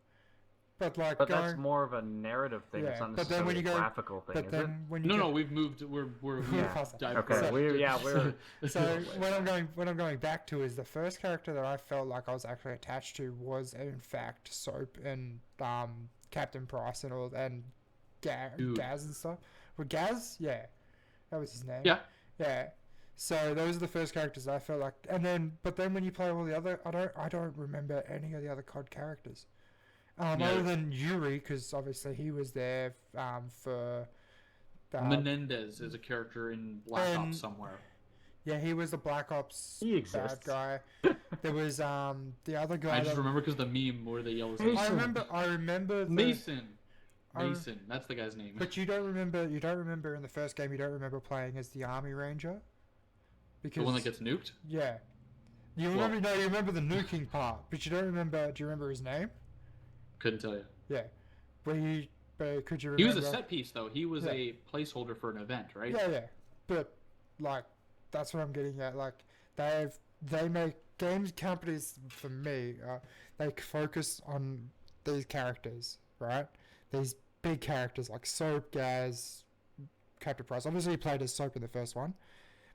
But like But going, that's more of a narrative thing. Yeah, it's not but then when necessarily you a go- graphical thing, but is then when you No, get- no, we've moved. We're Yeah. dived Okay, forward. we're So what I'm going back to is the first character that I felt like I was actually attached to was in fact Soap and Captain Price and all and Dude. Gaz and stuff. Well, Gaz, yeah, that was his name. Yeah. Yeah. So those are the first characters I felt like, but then when you play all the other, I don't remember any of the other COD characters, other than Yuri, because obviously he was there for. Menendez is a character in Black and- Ops somewhere. Yeah, he was the Black Ops He bad exists. guy. There was the other guy. I just that- remember because the meme where they yell his Mason. name. I remember the, Mason. I- Mason, that's the guy's name. But you don't remember in the first game. You don't remember playing as the Army Ranger. Because The one that gets nuked? yeah, you Well- remember you remember the nuking part, but you don't remember. Do you remember his name? Couldn't tell you. Yeah, but could you He remember? was a set piece though. He was Yeah. a placeholder for an event, right? Yeah, but like that's what I'm getting at. Like they make games companies for me. They focus on these characters, right? These big characters like Soap, Gaz, Captain Price. Obviously, you played as Soap in the first one,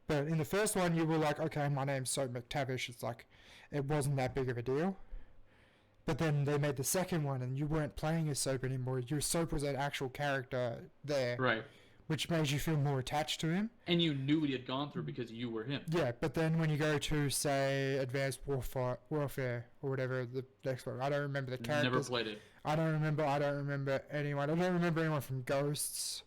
but in the first one, you were like, okay, my name's Soap McTavish. It's like it wasn't that big of a deal. But then they made the second one, and you weren't playing as Soap anymore. Your Soap was an actual character there, Right. which made you feel more attached to him. And you knew what he had gone through because you were him. Yeah, but then when you go to say Advanced Warfare or whatever the next one, I don't remember the characters. Never played it. I don't remember anyone. I don't remember anyone from Ghosts.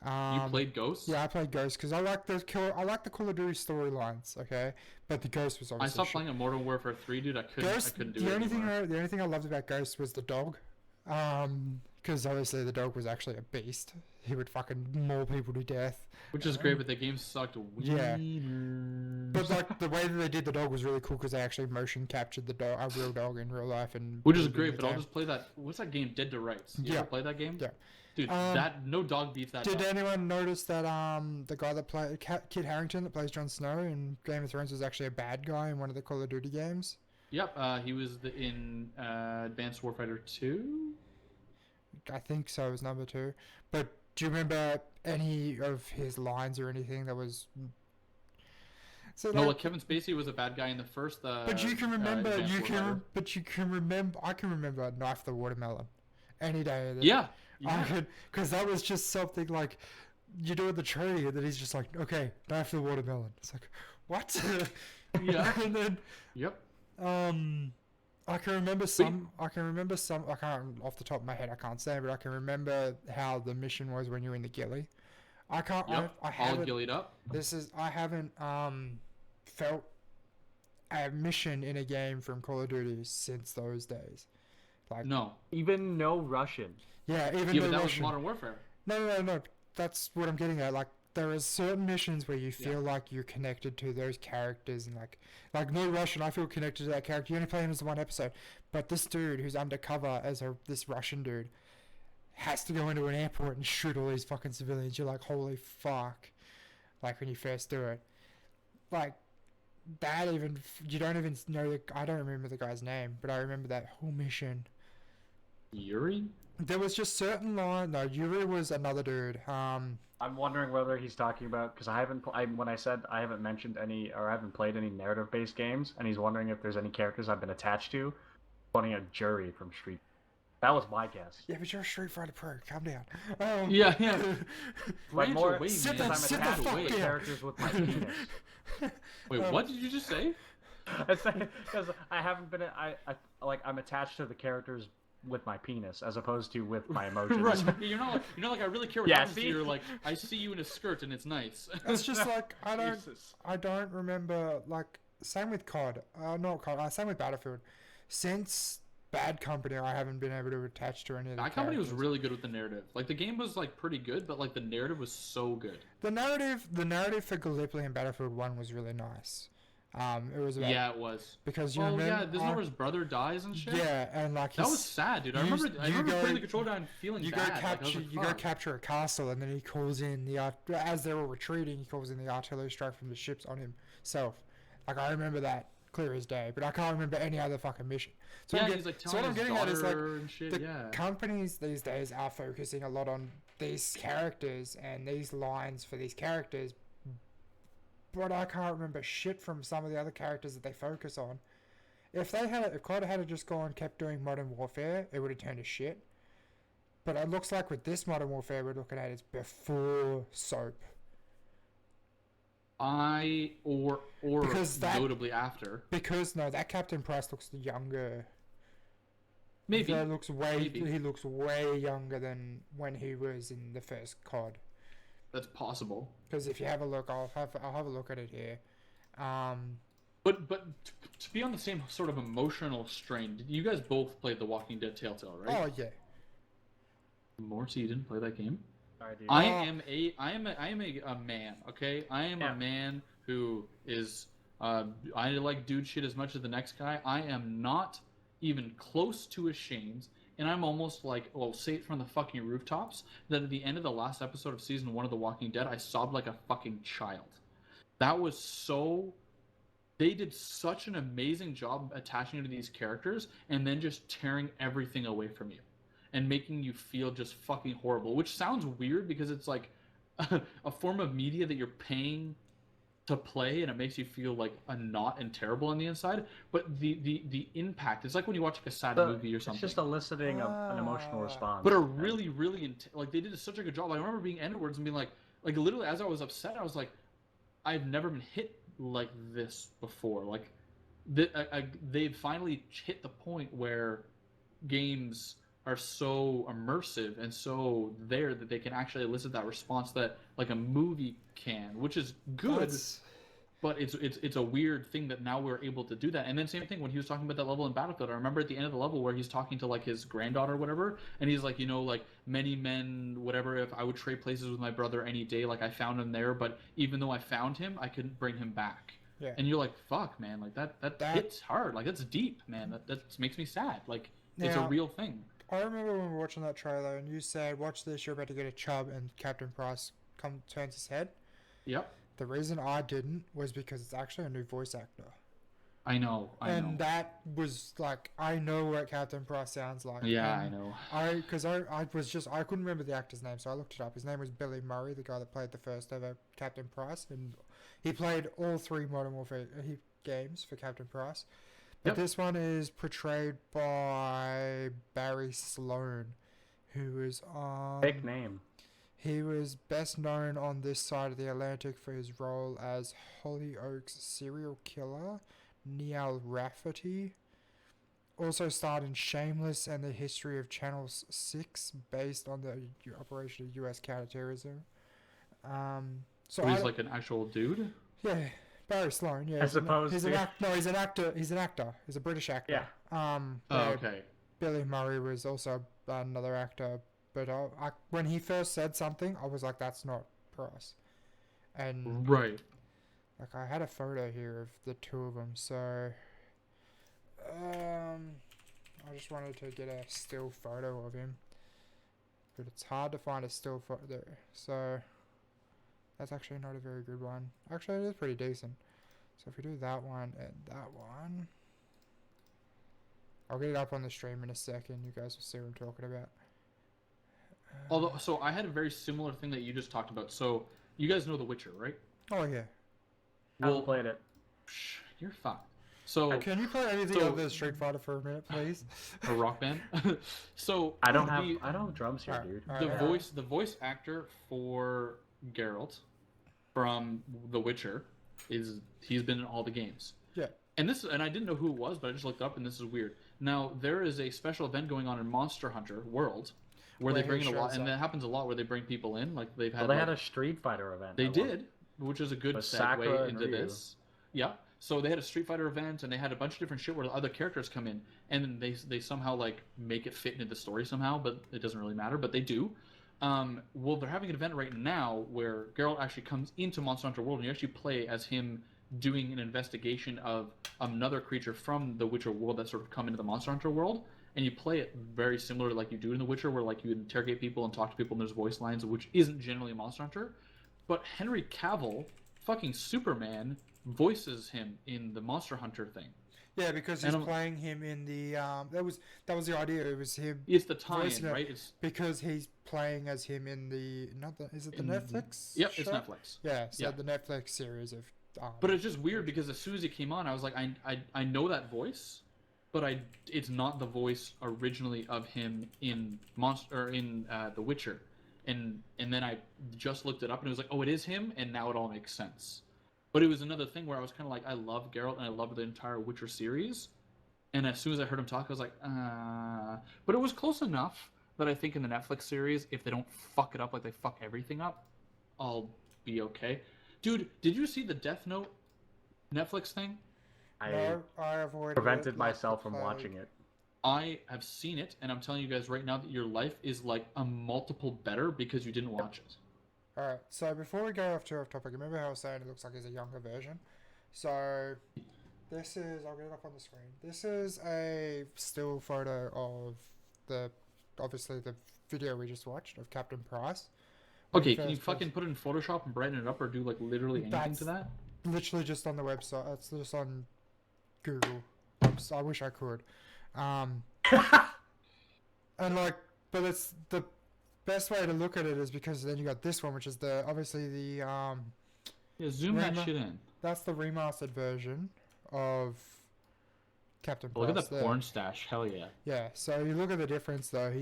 You played Ghosts? Yeah, I played Ghosts because I like the Call of Duty storylines. Okay, but the Ghost was I obviously. stopped playing a Modern Warfare 3, dude. I couldn't do it anymore. The only thing I loved about Ghost was the dog. Because obviously the dog was actually a beast. He would fucking maul people to death. Which is great, but the game sucked. Yeah. Wieners. But like the way that they did the dog was really cool because they actually motion captured the dog, a real dog in real life, and Which is put it in great, the but I'll game. just play that. What's that game? Dead to Rights. You Yeah. ever play that game? Yeah. Dude, that no dog beats that Did dog. anyone notice that the guy that played Kit Harington that plays Jon Snow in Game of Thrones was actually a bad guy in one of the Call of Duty games? Yep, he was in Advanced Warfighter 2. I think so. It was number 2. But do you remember any of his lines or anything that was? So No, like, like Kevin Spacey was a bad guy in the first. but you can remember. Advanced Warfighter. But you can remember. I can remember Knife the Watermelon, any day of the Yeah. I Yeah. could, because that was just something like you do in the training, and then he's just like, okay, knife the watermelon. It's like, what? Yeah. And then, Yep. I can remember some. I can't off the top of my head. I can't say, but I can remember how the mission was when you were in the ghillie. I can't. Yep. I All haven't. gillied up. I haven't felt a mission in a game from Call of Duty since those days. Like No. Even no Russian. yeah, even Yeah, though but that was Russian- Modern Warfare. No. That's what I'm getting at. Like, there are certain missions where you feel like you're connected to those characters, and like No Russian, I feel connected to that character. You only play him as one episode, but this dude who's undercover as this Russian dude has to go into an airport and shoot all these fucking civilians. You're like, holy fuck! Like when you first do it, like that. Even you don't even know. I don't remember the guy's name, but I remember that whole mission. Yuri? There was just certain line. No, Yuri was another dude. I'm wondering whether he's talking about, because I haven't. When I said I haven't mentioned any, or I haven't played any narrative-based games, and he's wondering if there's any characters I've been attached to. Pointing at Jury from Street. That was my guess. Yeah, but you're a Street Fighter pro. Calm down. Yeah. But Branch more, away, sit man. the- because sit I'm the attached fuck to down. characters with my penis. Wait, what did you just say? Because I haven't been. I'm attached to the characters with my penis as opposed to with my emotions. Right. You're not like I really care what Yeah, happens to see? you. You're like, I see you in a skirt and it's nice. It's just like Jesus. I don't remember, like, same with COD, not COD, same with Battlefield. Since Bad Company, I haven't been able to attach to any of the That company was characters. really good with the narrative. Like the game was like pretty good, but like the narrative was so good. The narrative for Gallipoli and Battlefield 1 was really nice. It was about, Yeah, it was. because you Oh remember, yeah, this is where his brother dies and shit. yeah, and like That he's- was sad, dude. I you- remember you go- putting the controller down and feeling you bad. go Like, I was capture like, you go fuck. capture a castle, and then he calls in as they're all retreating, he calls in the artillery strike from the ships on himself. Like, I remember that clear as day, but I can't remember any other fucking mission. So Yeah, I'm he's like so telling what I'm his getting at is like daughter and shit. the Yeah. companies these days are focusing a lot on these characters and these lines for these characters, but I can't remember shit from some of the other characters that they focus on. If COD had just gone kept doing Modern Warfare, it would have turned to shit. But it looks like with this Modern Warfare we're looking at, it's before soap. Or Because that- notably after. Because no, that Captain Price looks younger. Maybe. He looks Maybe. way younger than when he was in the first COD. That's possible. Because if you have a look, I'll have a look at it here. But to be on the same sort of emotional strain, you guys both played The Walking Dead Telltale, right? Oh yeah. Mortsy, you didn't play that game? Sorry, dude. I am a man, okay? I am Yeah. a man who is I like dude shit as much as the next guy. I am not even close to ashamed, and I'm almost like, well, say it from the fucking rooftops, that at the end of the last episode of season 1 of The Walking Dead, I sobbed like a fucking child. That was so... They did such an amazing job attaching you to these characters and then just tearing everything away from you and making you feel just fucking horrible, which sounds weird because it's like a form of media that you're paying to play and it makes you feel like a knot and terrible on the inside, but the impact, it's like when you watch like a sad movie or something. It's just eliciting an emotional response. But a really like they did such a good job. I remember being endwards and being like literally as I was upset, I was like, I've never been hit like this before. Like they've finally hit the point where games are so immersive and so there that they can actually elicit that response that like a movie can, which is good. But it's a weird thing that now we're able to do that. And then same thing when he was talking about that level in Battlefield. I remember at the end of the level where he's talking to like his granddaughter or whatever, and he's like, you know, like many men, whatever, if I would trade places with my brother any day, like I found him there, but even though I found him, I couldn't bring him back. Yeah. And you're like, fuck, man, like that hits hard. Like that's deep, man. That makes me sad. Like it's a Now- real thing. I remember when we were watching that trailer and you said, "Watch this, you're about to get a chub," and Captain Price turns his head. Yep. The reason I didn't was because it's actually a new voice actor. I know. And that was like, I know what Captain Price sounds like. Yeah, And I know. I couldn't remember the actor's name, so I looked it up. His name was Billy Murray, the guy that played the first ever Captain Price, and he played all 3 Modern Warfare games for Captain Price. But Yep. this one is portrayed by Barry Sloane, who is on... Fake name. He was best known on this side of the Atlantic for his role as Hollyoaks serial killer Neil Rafferty. Also starred in Shameless and the History of Channel 6, based on the operation of U.S. counterterrorism. So He's like an actual dude. yeah, Barry Sloane. Yeah, As opposed he's to- he's an actor. He's an actor. He's a British actor. Yeah. Oh, but okay. Billy Murray was also another actor, but when he first said something, I was like, "That's not Price." And Right. like, I had a photo here of the two of them, so I just wanted to get a still photo of him, but it's hard to find a still photo there. So that's actually not a very good one. Actually, it is pretty decent. So if we do that one and that one, I'll get it up on the stream in a second. You guys will see what I'm talking about. Although, so I had a very similar thing that you just talked about. So you guys know The Witcher, right? Oh yeah. I haven't played it. You're fucked. So Can you play anything So- other than Street Fighter for a minute, please? a rock band. So I don't have drums here, Alright, dude. alright. the voice actor for Geralt from The Witcher he's been in all the games. Yeah. and I didn't know who it was, but I just looked up, and this is weird. Now there is a special event going on in Monster Hunter World, where they Where bring he in a lot, shows and up. that happens a lot where they bring people in, like they've Well, had. they like, had a Street Fighter event. They at one- did, which is a good With Sakura segue and into Ryu. this. Yeah. So they had a Street Fighter event, and they had a bunch of different shit where other characters come in, and then they somehow like make it fit into the story somehow, but it doesn't really matter. But they do. Well, they're having an event right now where Geralt actually comes into Monster Hunter World, and you actually play as him doing an investigation of another creature from the Witcher world that sort of come into the Monster Hunter world, and you play it very similar to like you do in the Witcher, where like you interrogate people and talk to people, and there's voice lines, which isn't generally a Monster Hunter. But Henry Cavill, fucking Superman, voices him in the Monster Hunter thing. Yeah, because he's playing him in the that was the idea. It was him. It's the tie-in, voicing it right? It's because he's playing as him in the is it the Netflix? Yep, show? it's Netflix. Yeah, so Yeah. the Netflix series of. But it's just weird because as soon as he came on, I was like, I know that voice, but it's not the voice originally of him in The Witcher, and then I just looked it up and it was like, oh, it is him, and now it all makes sense. But it was another thing where I was kind of like, I love Geralt and I love the entire Witcher series, and as soon as I heard him talk, I was like, but it was close enough that I think in the Netflix series, if they don't fuck it up like they fuck everything up, I'll be okay. Dude, did you see the Death Note Netflix thing? I I avoided prevented it, myself from like, watching it. I have seen it, and I'm telling you guys right now that your life is like a multiple better because you didn't watch it. Alright, so before we go off topic, remember how I was saying it looks like it's a younger version? So, this is, I'll get it up on the screen. This is a still photo of obviously the video we just watched of Captain Price. Okay, can you fucking put it in Photoshop and brighten it up or do like literally anything That's to that? literally just on the website. It's just on Google. I wish I could. And like, but it's the best way to look at it is because then you got this one, which is obviously the Yeah, zoom that shit in. That's the remastered version of Captain Price. Look at that there. porn stash, hell yeah. Yeah, so you look at the difference though.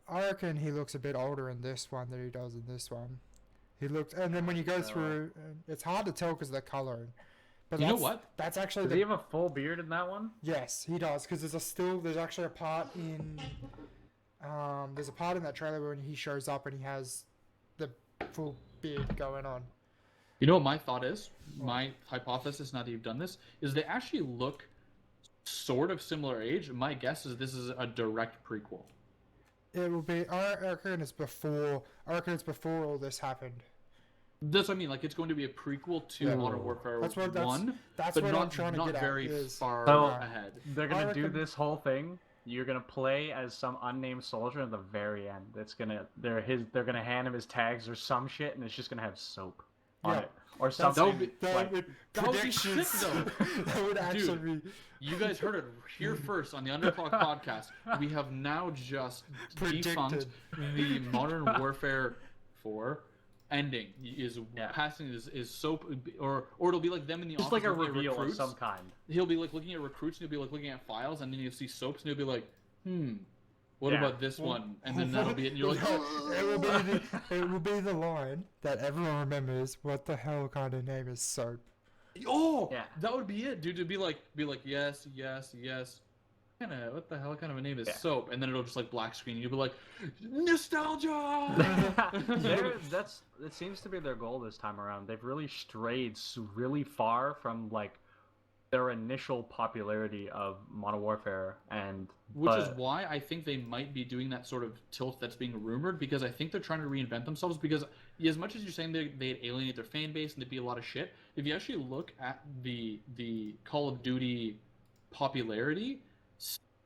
I reckon he looks a bit older in this one than he does in this one. And then when you go through, it's hard to tell because of the coloring. But you know what? That's actually Does he have a full beard in that one? Yes, he does, because there's actually a part in there's a part in that trailer when he shows up and he has the full beard going on. You know what my thought is? My hypothesis, now that you've done this, is they actually look sort of similar age. My guess is this is a direct prequel. It will be. I reckon it's before all this happened. That's what I mean. Like it's going to be a prequel to Modern Warfare 1, that's but what not, I'm trying to not get very at. far So- ahead. They're I gonna do reckon- this whole thing. You're gonna play as some unnamed soldier at the very end. They're gonna hand him his tags or some shit, and it's just gonna have soap on Yeah. it or That something. would that would be sick, predictions. though. That would actually be. You guys heard it here first on the Underclock podcast. We have now just defunct the Modern Warfare 4 ending. Is passing is soap, or it'll be like them in the Just office like a looking at reveal of recruits. some kind. He'll be like looking at recruits, and he'll be like looking at files, and then you'll see soaps, and he'll be like, what Yeah. about this one? And then that'll be it. And you're like, it will be the line that everyone remembers. What the hell kind of name is soap? oh, Yeah. that would be it, dude. To be like, yes. What the hell kind of a name is soap? And then it'll just like black screen. And you'll be like, nostalgia. It seems to be their goal this time around. They've really strayed really far from like their initial popularity of Modern Warfare, Which is why I think they might be doing that sort of tilt that's being rumored, because I think they're trying to reinvent themselves. Because as much as you're saying they'd alienate their fan base and there'd be a lot of shit, if you actually look at the Call of Duty popularity,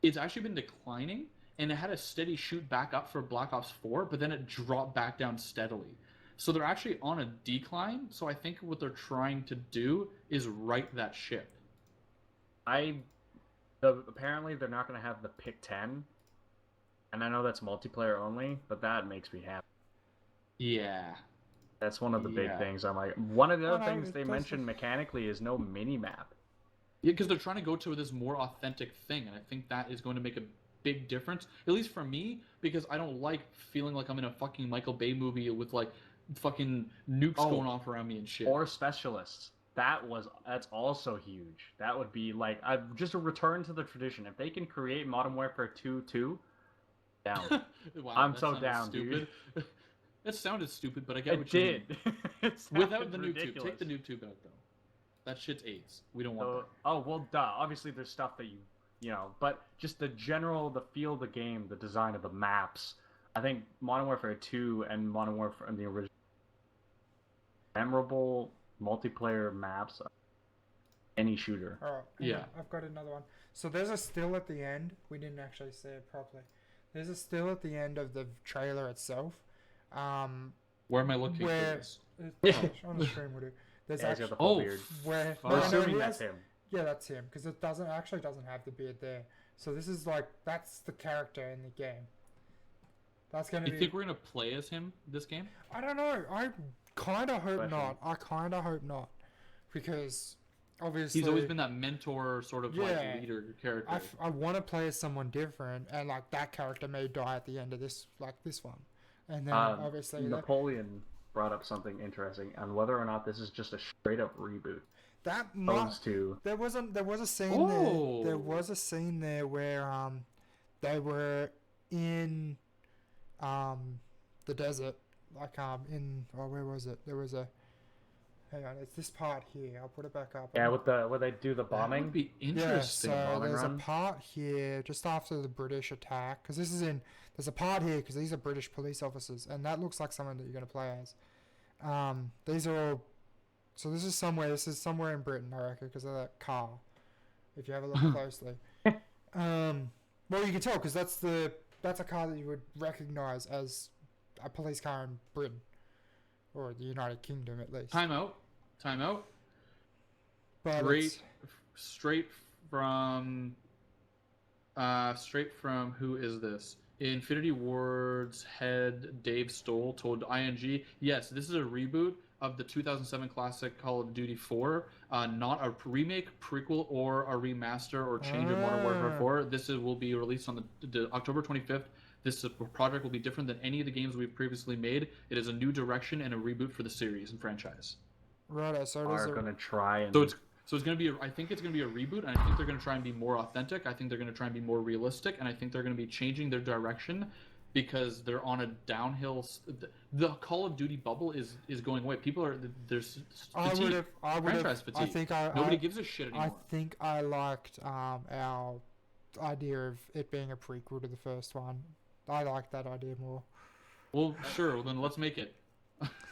it's actually been declining, and it had a steady shoot back up for Black Ops 4, but then it dropped back down steadily. So they're actually on a decline. So I think what they're trying to do is right that ship. Apparently they're not going to have the pick 10, and I know that's multiplayer only, but that makes me happy. Yeah. That's one of the big Yeah. things. I'm like, one of the other no, things it they doesn't- mentioned mechanically is no mini map. Yeah, because they're trying to go to this more authentic thing, and I think that is going to make a big difference, at least for me, because I don't like feeling like I'm in a fucking Michael Bay movie with like fucking nukes going off around me and shit. Or specialists. that's also huge. That would be like just a return to the tradition. If they can create Modern Warfare 2 2, down. Wow, I'm that so sounded down, stupid. dude. It sounded stupid, but I get It what you mean. did. It Without sounded the noob tube. ridiculous. Take the noob tube out, though. That shit's AIDS. We don't want So, that. oh well, duh. Obviously, there's stuff that you know, but just the feel of the game, the design of the maps. I think Modern Warfare 2 and Modern Warfare and the original memorable multiplayer maps. Any shooter. Alright, Yeah. I've got another one. So there's a still at the end. We didn't actually see it properly. There's a still at the end of the trailer itself. Where am I looking Where for this? on the stream will do. There's Yeah, he's got actually the full Oh, beard. where We're We're no, assuming he that's has- him. Yeah, that's him because it doesn't have the beard there. So this is like that's the character in the game. That's gonna You be. think we're gonna play as him this game? I don't know. I kind of hope Question. not. I kind of hope not because obviously He's always been that mentor, sort of Yeah. like leader character. I want to play as someone different, and like that character may die at the end of this one, and then obviously Napoleon brought up something interesting on whether or not this is just a straight up reboot. that might. Opposed to There was a scene Oh. there. There was a scene there where they were in the desert, like where was it? There was a. Hang on, it's this part here. I'll put it back up. yeah, with where they do the That bombing. would be Yeah, interesting. so bombing there's run. a part here just after the British attack, because there's a part here because these are British police officers, and that looks like someone that you're going to play as. These are all, so this is somewhere in Britain, I reckon, because of that car, if you have a look closely. Well, you can tell because that's a car that you would recognize as a police car in Britain, or the United Kingdom at least. Time out. But Straight from who is this? Infinity Ward's head Dave Stoll told ING, yes, this is a reboot of the 2007 classic Call of Duty 4, not a remake, prequel, or a remaster or change of Modern Warfare 4. Will be released on the October 25th. This project will be different than any of the games we've previously made. It is a new direction and a reboot for the series and franchise. right, so it is Are a, gonna try and So it's going to be, I think it's going to be a reboot, and I think they're going to try and be more authentic. I think they're going to try and be more realistic, and I think they're going to be changing their direction because they're on a downhill. The Call of Duty bubble is going away. People are, there's fatigue, franchise fatigue. Nobody gives a shit anymore. I think I liked our idea of it being a prequel to the first one. I like that idea more. Well, sure, well, then let's make it.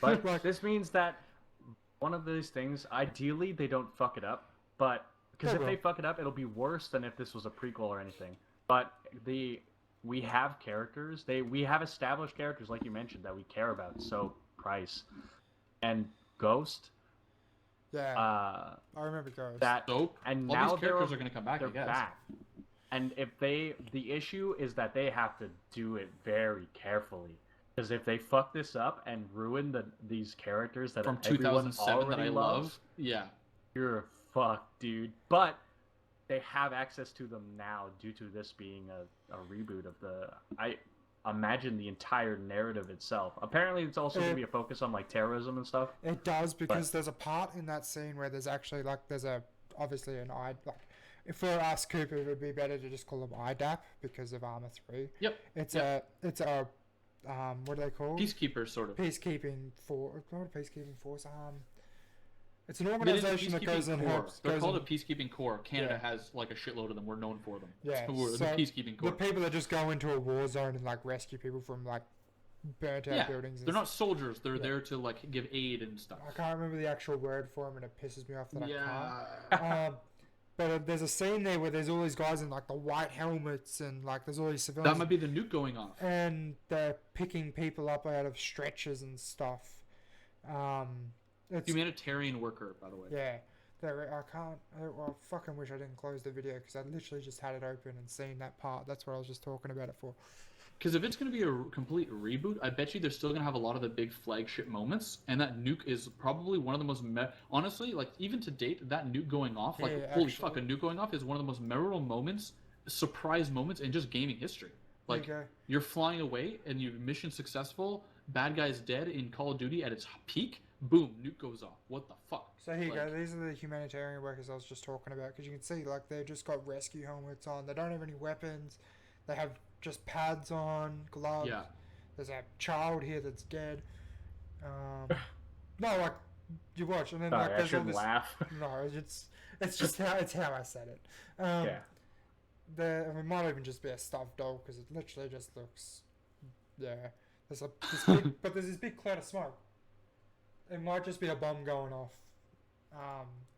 But this means that one of these things, ideally, they don't fuck it up. But because They if will. they fuck it up, it'll be worse than if this was a prequel or anything. But we have characters. We have established characters, like you mentioned, that we care about. So Price and Ghost. Yeah, I remember Ghost. that Soap. and All now these characters are going to come back, they're I guess. back. And if the issue is that they have to do it very carefully. Because if they fuck this up and ruin these characters that From everyone 2007 that I already love. loves, Yeah. you're fucked, dude. But they have access to them now due to this being a reboot of I imagine the entire narrative itself. Apparently, it's also going to be a focus on like terrorism and stuff. It does because there's a part in that scene where there's actually obviously an eye. Like, if for us Cooper, it would be better to just call them IDAP because of Armor 3. Yep. It's a what are they called? Peacekeepers, sort of. Peacekeeping force. Not a peacekeeping force. It's an It is a organization that peacekeeping goes and corps. helps. They're goes called a and- peacekeeping corps. Canada Yeah. has like a shitload of them. We're known for them. Yeah, So we're the so peacekeeping corps. The people that just go into a war zone and like rescue people from like burnt out buildings. And they're not soldiers. They're there to like give aid and stuff. I can't remember the actual word for them, and it pisses me off that I Yeah. can't. But there's a scene there where there's all these guys in like the white helmets and like there's all these civilians. That might be the nuke going off. And they're picking people up out of stretchers and stuff. It's Humanitarian worker, by the way. yeah. I fucking wish I didn't close the video because I literally just had it open and seen that part. That's what I was just talking about it for. Because if it's going to be a complete reboot, I bet you they're still going to have a lot of the big flagship moments, and that nuke is probably one of the most honestly, like even to date, that nuke going off, like Yeah, holy actually. fuck, a nuke going off is one of the most memorable moments, surprise moments in just gaming history. Like Okay. you're flying away and your mission successful, bad guy's dead in Call of Duty at its peak. boom, nuke goes off. What the fuck? So here you Like, go. These are the humanitarian workers I was just talking about. Because you can see, like, they've just got rescue helmets on. They don't have any weapons. They have just pads on, gloves. Yeah. There's a child here that's dead. No, like, you watch, and then Sorry, like I there's all shouldn't this. laugh. No, it's just how I said it. Yeah. It might even just be a stuffed doll because it literally just looks. Yeah, there's there's this big cloud of smoke. It might just be a bomb going off.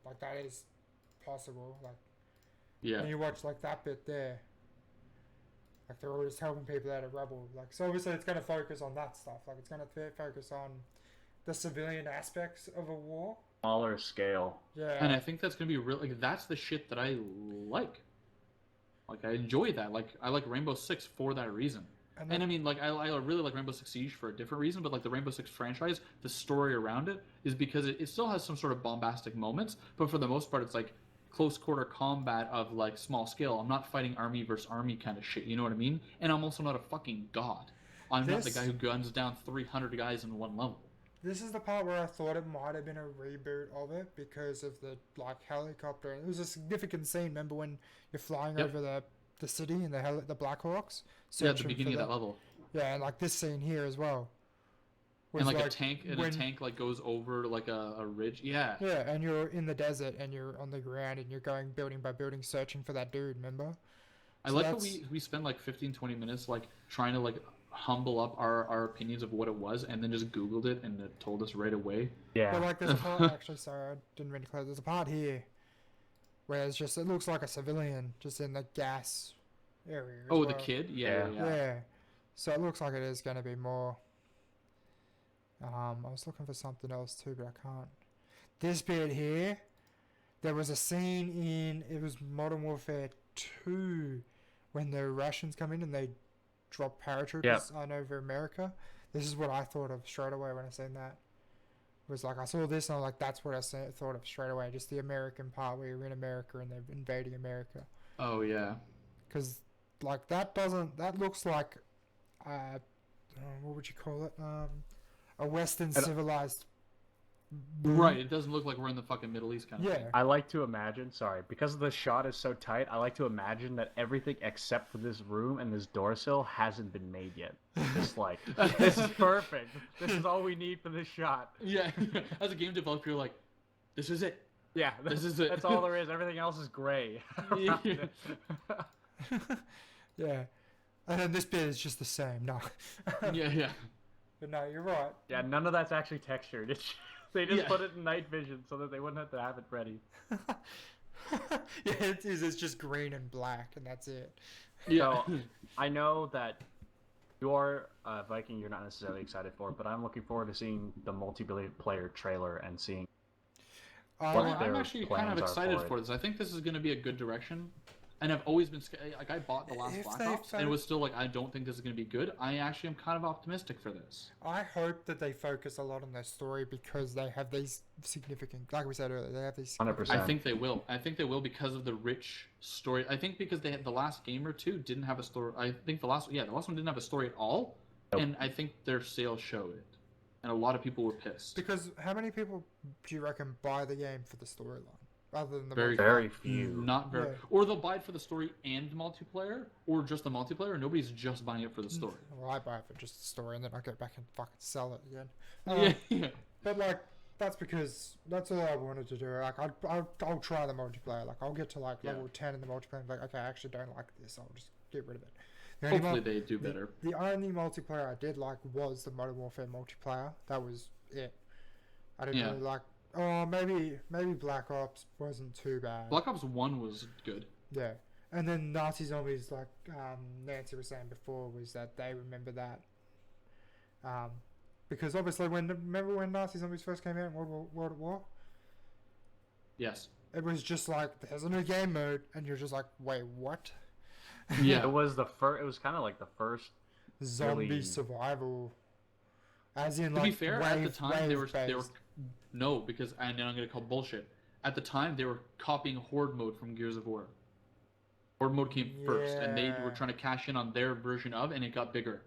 Like that is possible. Like Yeah. when you watch like that bit there, like they're all just helping people out of rubble. Like so, obviously it's going to focus on that stuff. Like it's going to focus on the civilian aspects of a war. Smaller scale. Yeah. And I think that's gonna be real. Like that's the shit that I like. Like I enjoy that. Like I like Rainbow Six for that reason. And I mean, like I really like Rainbow Six Siege for a different reason. But like the Rainbow Six franchise, the story around it is because it still has some sort of bombastic moments. But for the most part, it's like close quarter combat of like small scale. I'm not fighting army versus army kind of shit. You know what I mean? And I'm also not a fucking god. I'm not the guy who guns down 300 guys in one level. This is the part where I thought it might have been a reboot of it because of the like helicopter. It was a significant scene. Remember when you're flying over the city and the Blackhawks? Yeah, at the beginning of that level. Yeah, and like this scene here as well. And like a tank, a tank like goes over like a ridge. Yeah. Yeah, and you're in the desert and you're on the ground and you're going building by building searching for that dude. Remember? I like how we spend like 15-20 minutes like trying to like humble up our opinions of what it was and then just Googled it and it told us right away. Yeah. But like there's a part actually, sorry, I didn't mean to close. There's a part here where it's just it looks like a civilian just in the gas area. Oh, the kid? Yeah. So it looks like it is going to be more. I was looking for something else too, but I can't. This bit here, there was a scene in it was Modern Warfare 2 when the Russians come in and they drop paratroopers on over America. This is what I thought of straight away when I seen that. It was like I saw this and I'm like, that's what I thought of straight away. Just the American part where you're in America and they're invading America. Oh yeah. Because like that looks like, what would you call it? A Western civilized. Right, it doesn't look like we're in the fucking Middle East kind of thing. I like to imagine, because the shot is so tight, I like to imagine that everything except for this room and this door sill hasn't been made yet. Just like, this is perfect. This is all we need for this shot. Yeah, as a game developer, you're like, this is it. Yeah, this is it. That's all there is. Everything else is gray. Yeah. And then this bit is just the same. No. Yeah. But no, you're right. Yeah, none of that's actually textured. They just put it in night vision so that they wouldn't have to have it ready. Yeah, it is. It's just green and black, and that's it. Yeah. So, I know that you're Viking. You're not necessarily excited for it, but I'm looking forward to seeing the multiplayer trailer and seeing. I'm actually kind of excited for this. I think this is going to be a good direction. And I've always been like I bought the last Black Ops, and it was still like I don't think this is going to be good. I actually am kind of optimistic for this. I hope that they focus a lot on their story because they have these significant, like we said earlier, they have these. 100%. I think they will. I think they will because of the rich story. I think because they had the last game or two didn't have a story. I think the last one didn't have a story at all, and I think their sales show it, and a lot of people were pissed. Because how many people do you reckon buy the game for the storyline? Other than the very few. Not very. Yeah. Or they'll buy it for the story and multiplayer, or just the multiplayer. Nobody's just buying it for the story. Well, I buy it for just the story, and then I go back and fucking sell it again. Yeah. But like, that's because that's all I wanted to do. Like, I'll try the multiplayer. Like, I'll get to like level 10 in the multiplayer. And like, okay, I actually don't like this. I'll just get rid of it. Hopefully they do better. The only multiplayer I did like was the Modern Warfare multiplayer. That was it. I didn't really like. Oh, maybe Black Ops wasn't too bad. Black Ops 1 was good. Yeah. And then Nazi Zombies, like Nancy was saying before, was that they remember that. Because obviously, remember when Nazi Zombies first came out in World at War? Yes. It was just like, there's a new game mode, and you're just like, wait, what? Yeah. It was it was kind of like the first zombie survival. As in, to be fair, at the time they were no, because and I'm gonna call bullshit. At the time, they were copying Horde mode from Gears of War. Horde mode came first, and they were trying to cash in on their version of, and it got bigger.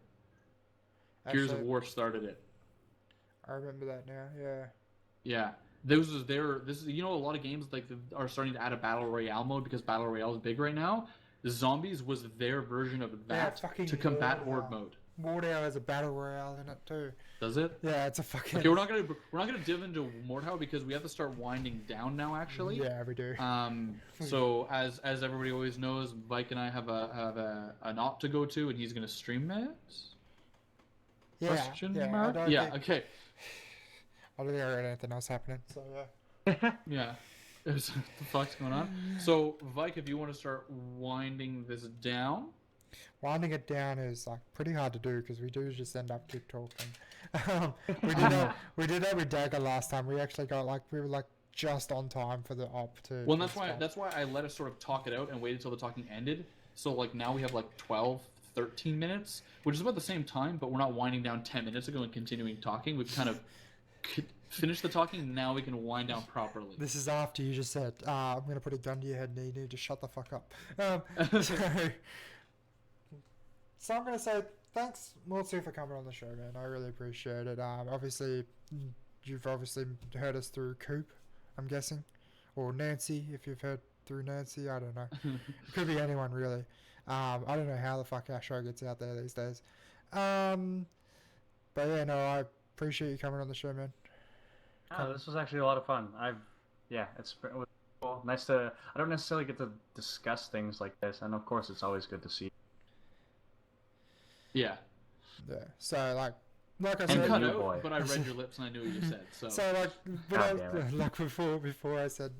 Actually, Gears of War started it. I remember that now. Yeah. Yeah. This is, you know, a lot of games like are starting to add a battle royale mode because battle royale is big right now. The zombies was their version of that fucking to combat Mordor. horde mode. Mordor has a battle royale in it too. Does it? Yeah, it's a fucking. Okay, we're not gonna dive into Mordhau because we have to start winding down now. Actually. Yeah, we do. So as everybody always knows, Vike and I have an op to go to, and he's gonna stream it. Question mark? Yeah. Okay. I don't think I got anything else happening. So yeah. Yeah. What the fuck's going on? So, Vike, if you want to start winding this down. Winding it down is like pretty hard to do because we do just end up keep talking. We did that with Dagger last time. We actually got we were just on time for the op to. Well, that's why I let us sort of talk it out and wait until the talking ended. So now we have 12, 13 minutes, which is about the same time, but we're not winding down 10 minutes ago and continuing talking. We've kind of finished the talking. Now we can wind down properly. This is after you just said, "I'm gonna put a gun to your head and you need to shut the fuck up." So I'm going to say thanks, Mortsy, for coming on the show, man. I really appreciate it. Obviously, you've heard us through Coop, I'm guessing. Or Nancy, if you've heard through Nancy. I don't know. It could be anyone, really. I don't know how the fuck our show gets out there these days. But yeah, no, I appreciate you coming on the show, man. Oh, this was actually a lot of fun. It was cool. Nice to. I don't necessarily get to discuss things like this, and of course, it's always good to see. Yeah. Yeah. So like I and said, cut out, but I read your lips and I knew what you said. So before I said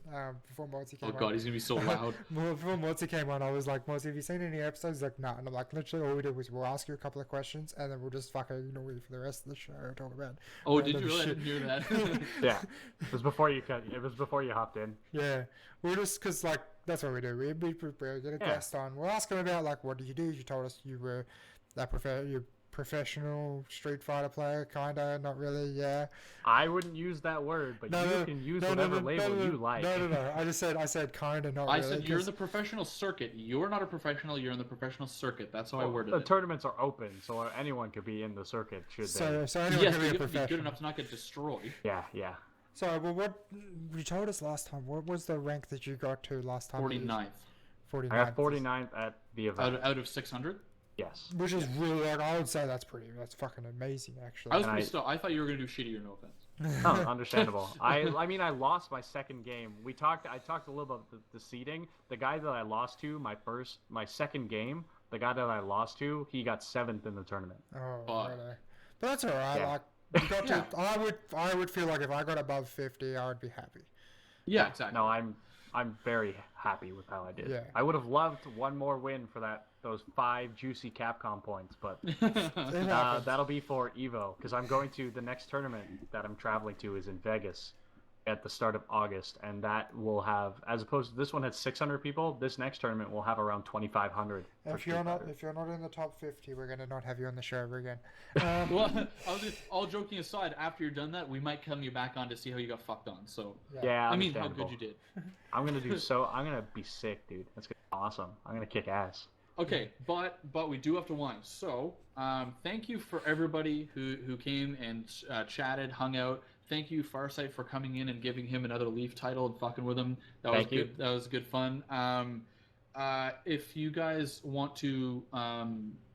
before Mortsy came on. Oh god, he's gonna be so loud. Before Mortsy came on, I was like, Mortsy, have you seen any episodes? He's like, no. And I'm like, literally all we did was we'll ask you a couple of questions and then we'll just fucking ignore you for the rest of the show and talk about. Oh, did you really? I didn't hear that. Yeah, it was before you hopped in. Yeah, we're just because that's what we do. We prepare, get a guest on. We'll ask him about what do you do? You told us you were you're professional Street Fighter player, kinda, not really, yeah. I wouldn't use that word, but you can use whatever label you like. No. I said kinda, not really. I said you're in the professional circuit. You're not a professional, you're in the professional circuit. That's how I worded it. The tournaments are open, so anyone could be in the circuit, should they? So anyone yes, can but be you a have to be good professional. enough to not get destroyed. Yeah. So, what you told us last time, what was the rank that you got to last time? 49th. 49th. I got 49th at the event. Out of 600? Yes. Which is really, I would say that's fucking amazing, actually. I was pretty stoked. I thought you were going to do shittier, no offense. Oh, understandable. I mean, I lost my second game. I talked a little about the seeding. The guy that I lost to, my second game, the guy that I lost to, he got 7th in the tournament. Oh, really? But that's alright, Yeah. I would feel like if I got above 50, I would be happy. Yeah, exactly. No, I'm very happy with how I did. Yeah. I would have loved one more win for those 5 juicy Capcom points, but that'll be for Evo, because I'm going to the next tournament that I'm traveling to is in Vegas at the start of August, and that will have, as opposed to this one had 600 people, this next tournament will have around 2,500. If you're not in the top 50, we're gonna not have you on the show ever again. Well, all joking aside, after you're done that, we might come you back on to see how you got fucked on. So yeah, I mean, how good you did. I'm gonna be sick, dude. That's gonna be awesome. I'm gonna kick ass. Okay, but we do have to wind. So, thank you for everybody who came and chatted, hung out. Thank you, Farsight, for coming in and giving him another Leaf title and fucking with him. That was good. That was good fun. If you guys want to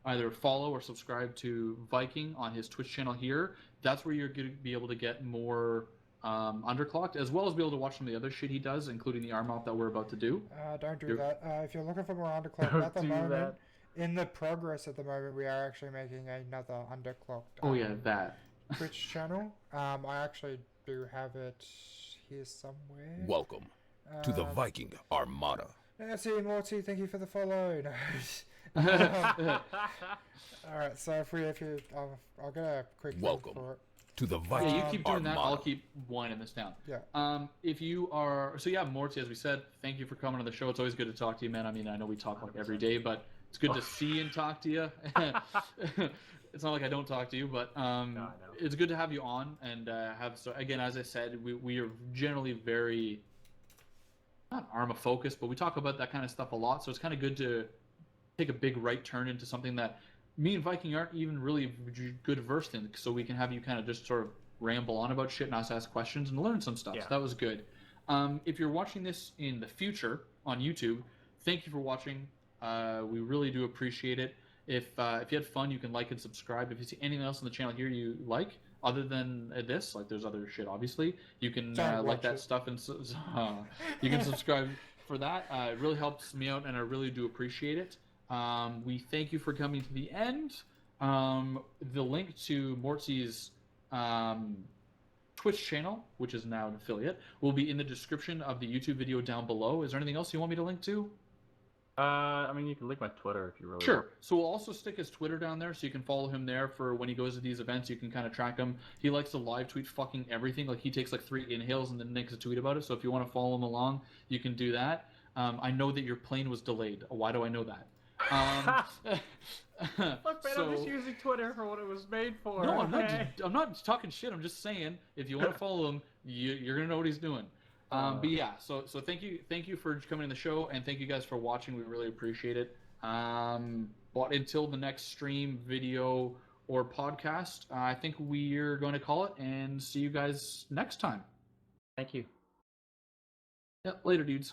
either follow or subscribe to Viking on his Twitch channel here, that's where you're going to be able to get more Underclocked, as well as be able to watch some of the other shit he does, including the arm op that we're about to do. Don't do that. If you're looking for more Underclocked at the moment, in the progress at the moment, we are actually making another Underclocked. That. Twitch channel. I actually do have it here somewhere. Welcome to the Viking Armada. Nancy Mortsy, thank you for the follow. Alright, so I'll get a quick welcome for it. To the Viking you keep doing Armada. that, I'll keep winding this down. Yeah. If you are Mortsy, as we said, thank you for coming on the show. It's always good to talk to you, man. I mean, I know we talk every day, but it's good to see and talk to you. It's not like I don't talk to you, but No, it's good to have you on and again, as I said, we are generally very not Arma focused, but we talk about that kind of stuff a lot. So it's kind of good to take a big right turn into something that me and Viking aren't even really good versed in, so we can have you kind of just sort of ramble on about shit and us ask questions and learn some stuff. Yeah. So that was good. If you're watching this in the future on YouTube, thank you for watching. We really do appreciate it. If you had fun, you can like and subscribe. If you see anything else on the channel here you like, other than this, like there's other shit obviously, you can Don't like watch that it. stuff and you can subscribe for that. It really helps me out, and I really do appreciate it. We thank you for coming to the end. The link to Mortsy's Twitch channel, which is now an affiliate, will be in the description of the YouTube video down below. Is there anything else you want me to link to? I mean, you can link my Twitter if you really want. Sure. So we'll also stick his Twitter down there, so you can follow him there for when he goes to these events. You can kind of track him. He likes to live tweet fucking everything. Like he takes like 3 inhales and then makes a tweet about it. So if you want to follow him along, you can do that. I know that your plane was delayed. Why do I know that? Look, man, I'm just using Twitter for what it was made for. No, okay? I'm not talking shit. I'm just saying if you want to follow him, you're gonna know what he's doing. But yeah, so thank you for coming to the show, and thank you guys for watching. We really appreciate it. But until the next stream, video, or podcast, I think we're going to call it and see you guys next time. Thank you. Yeah, later, dudes.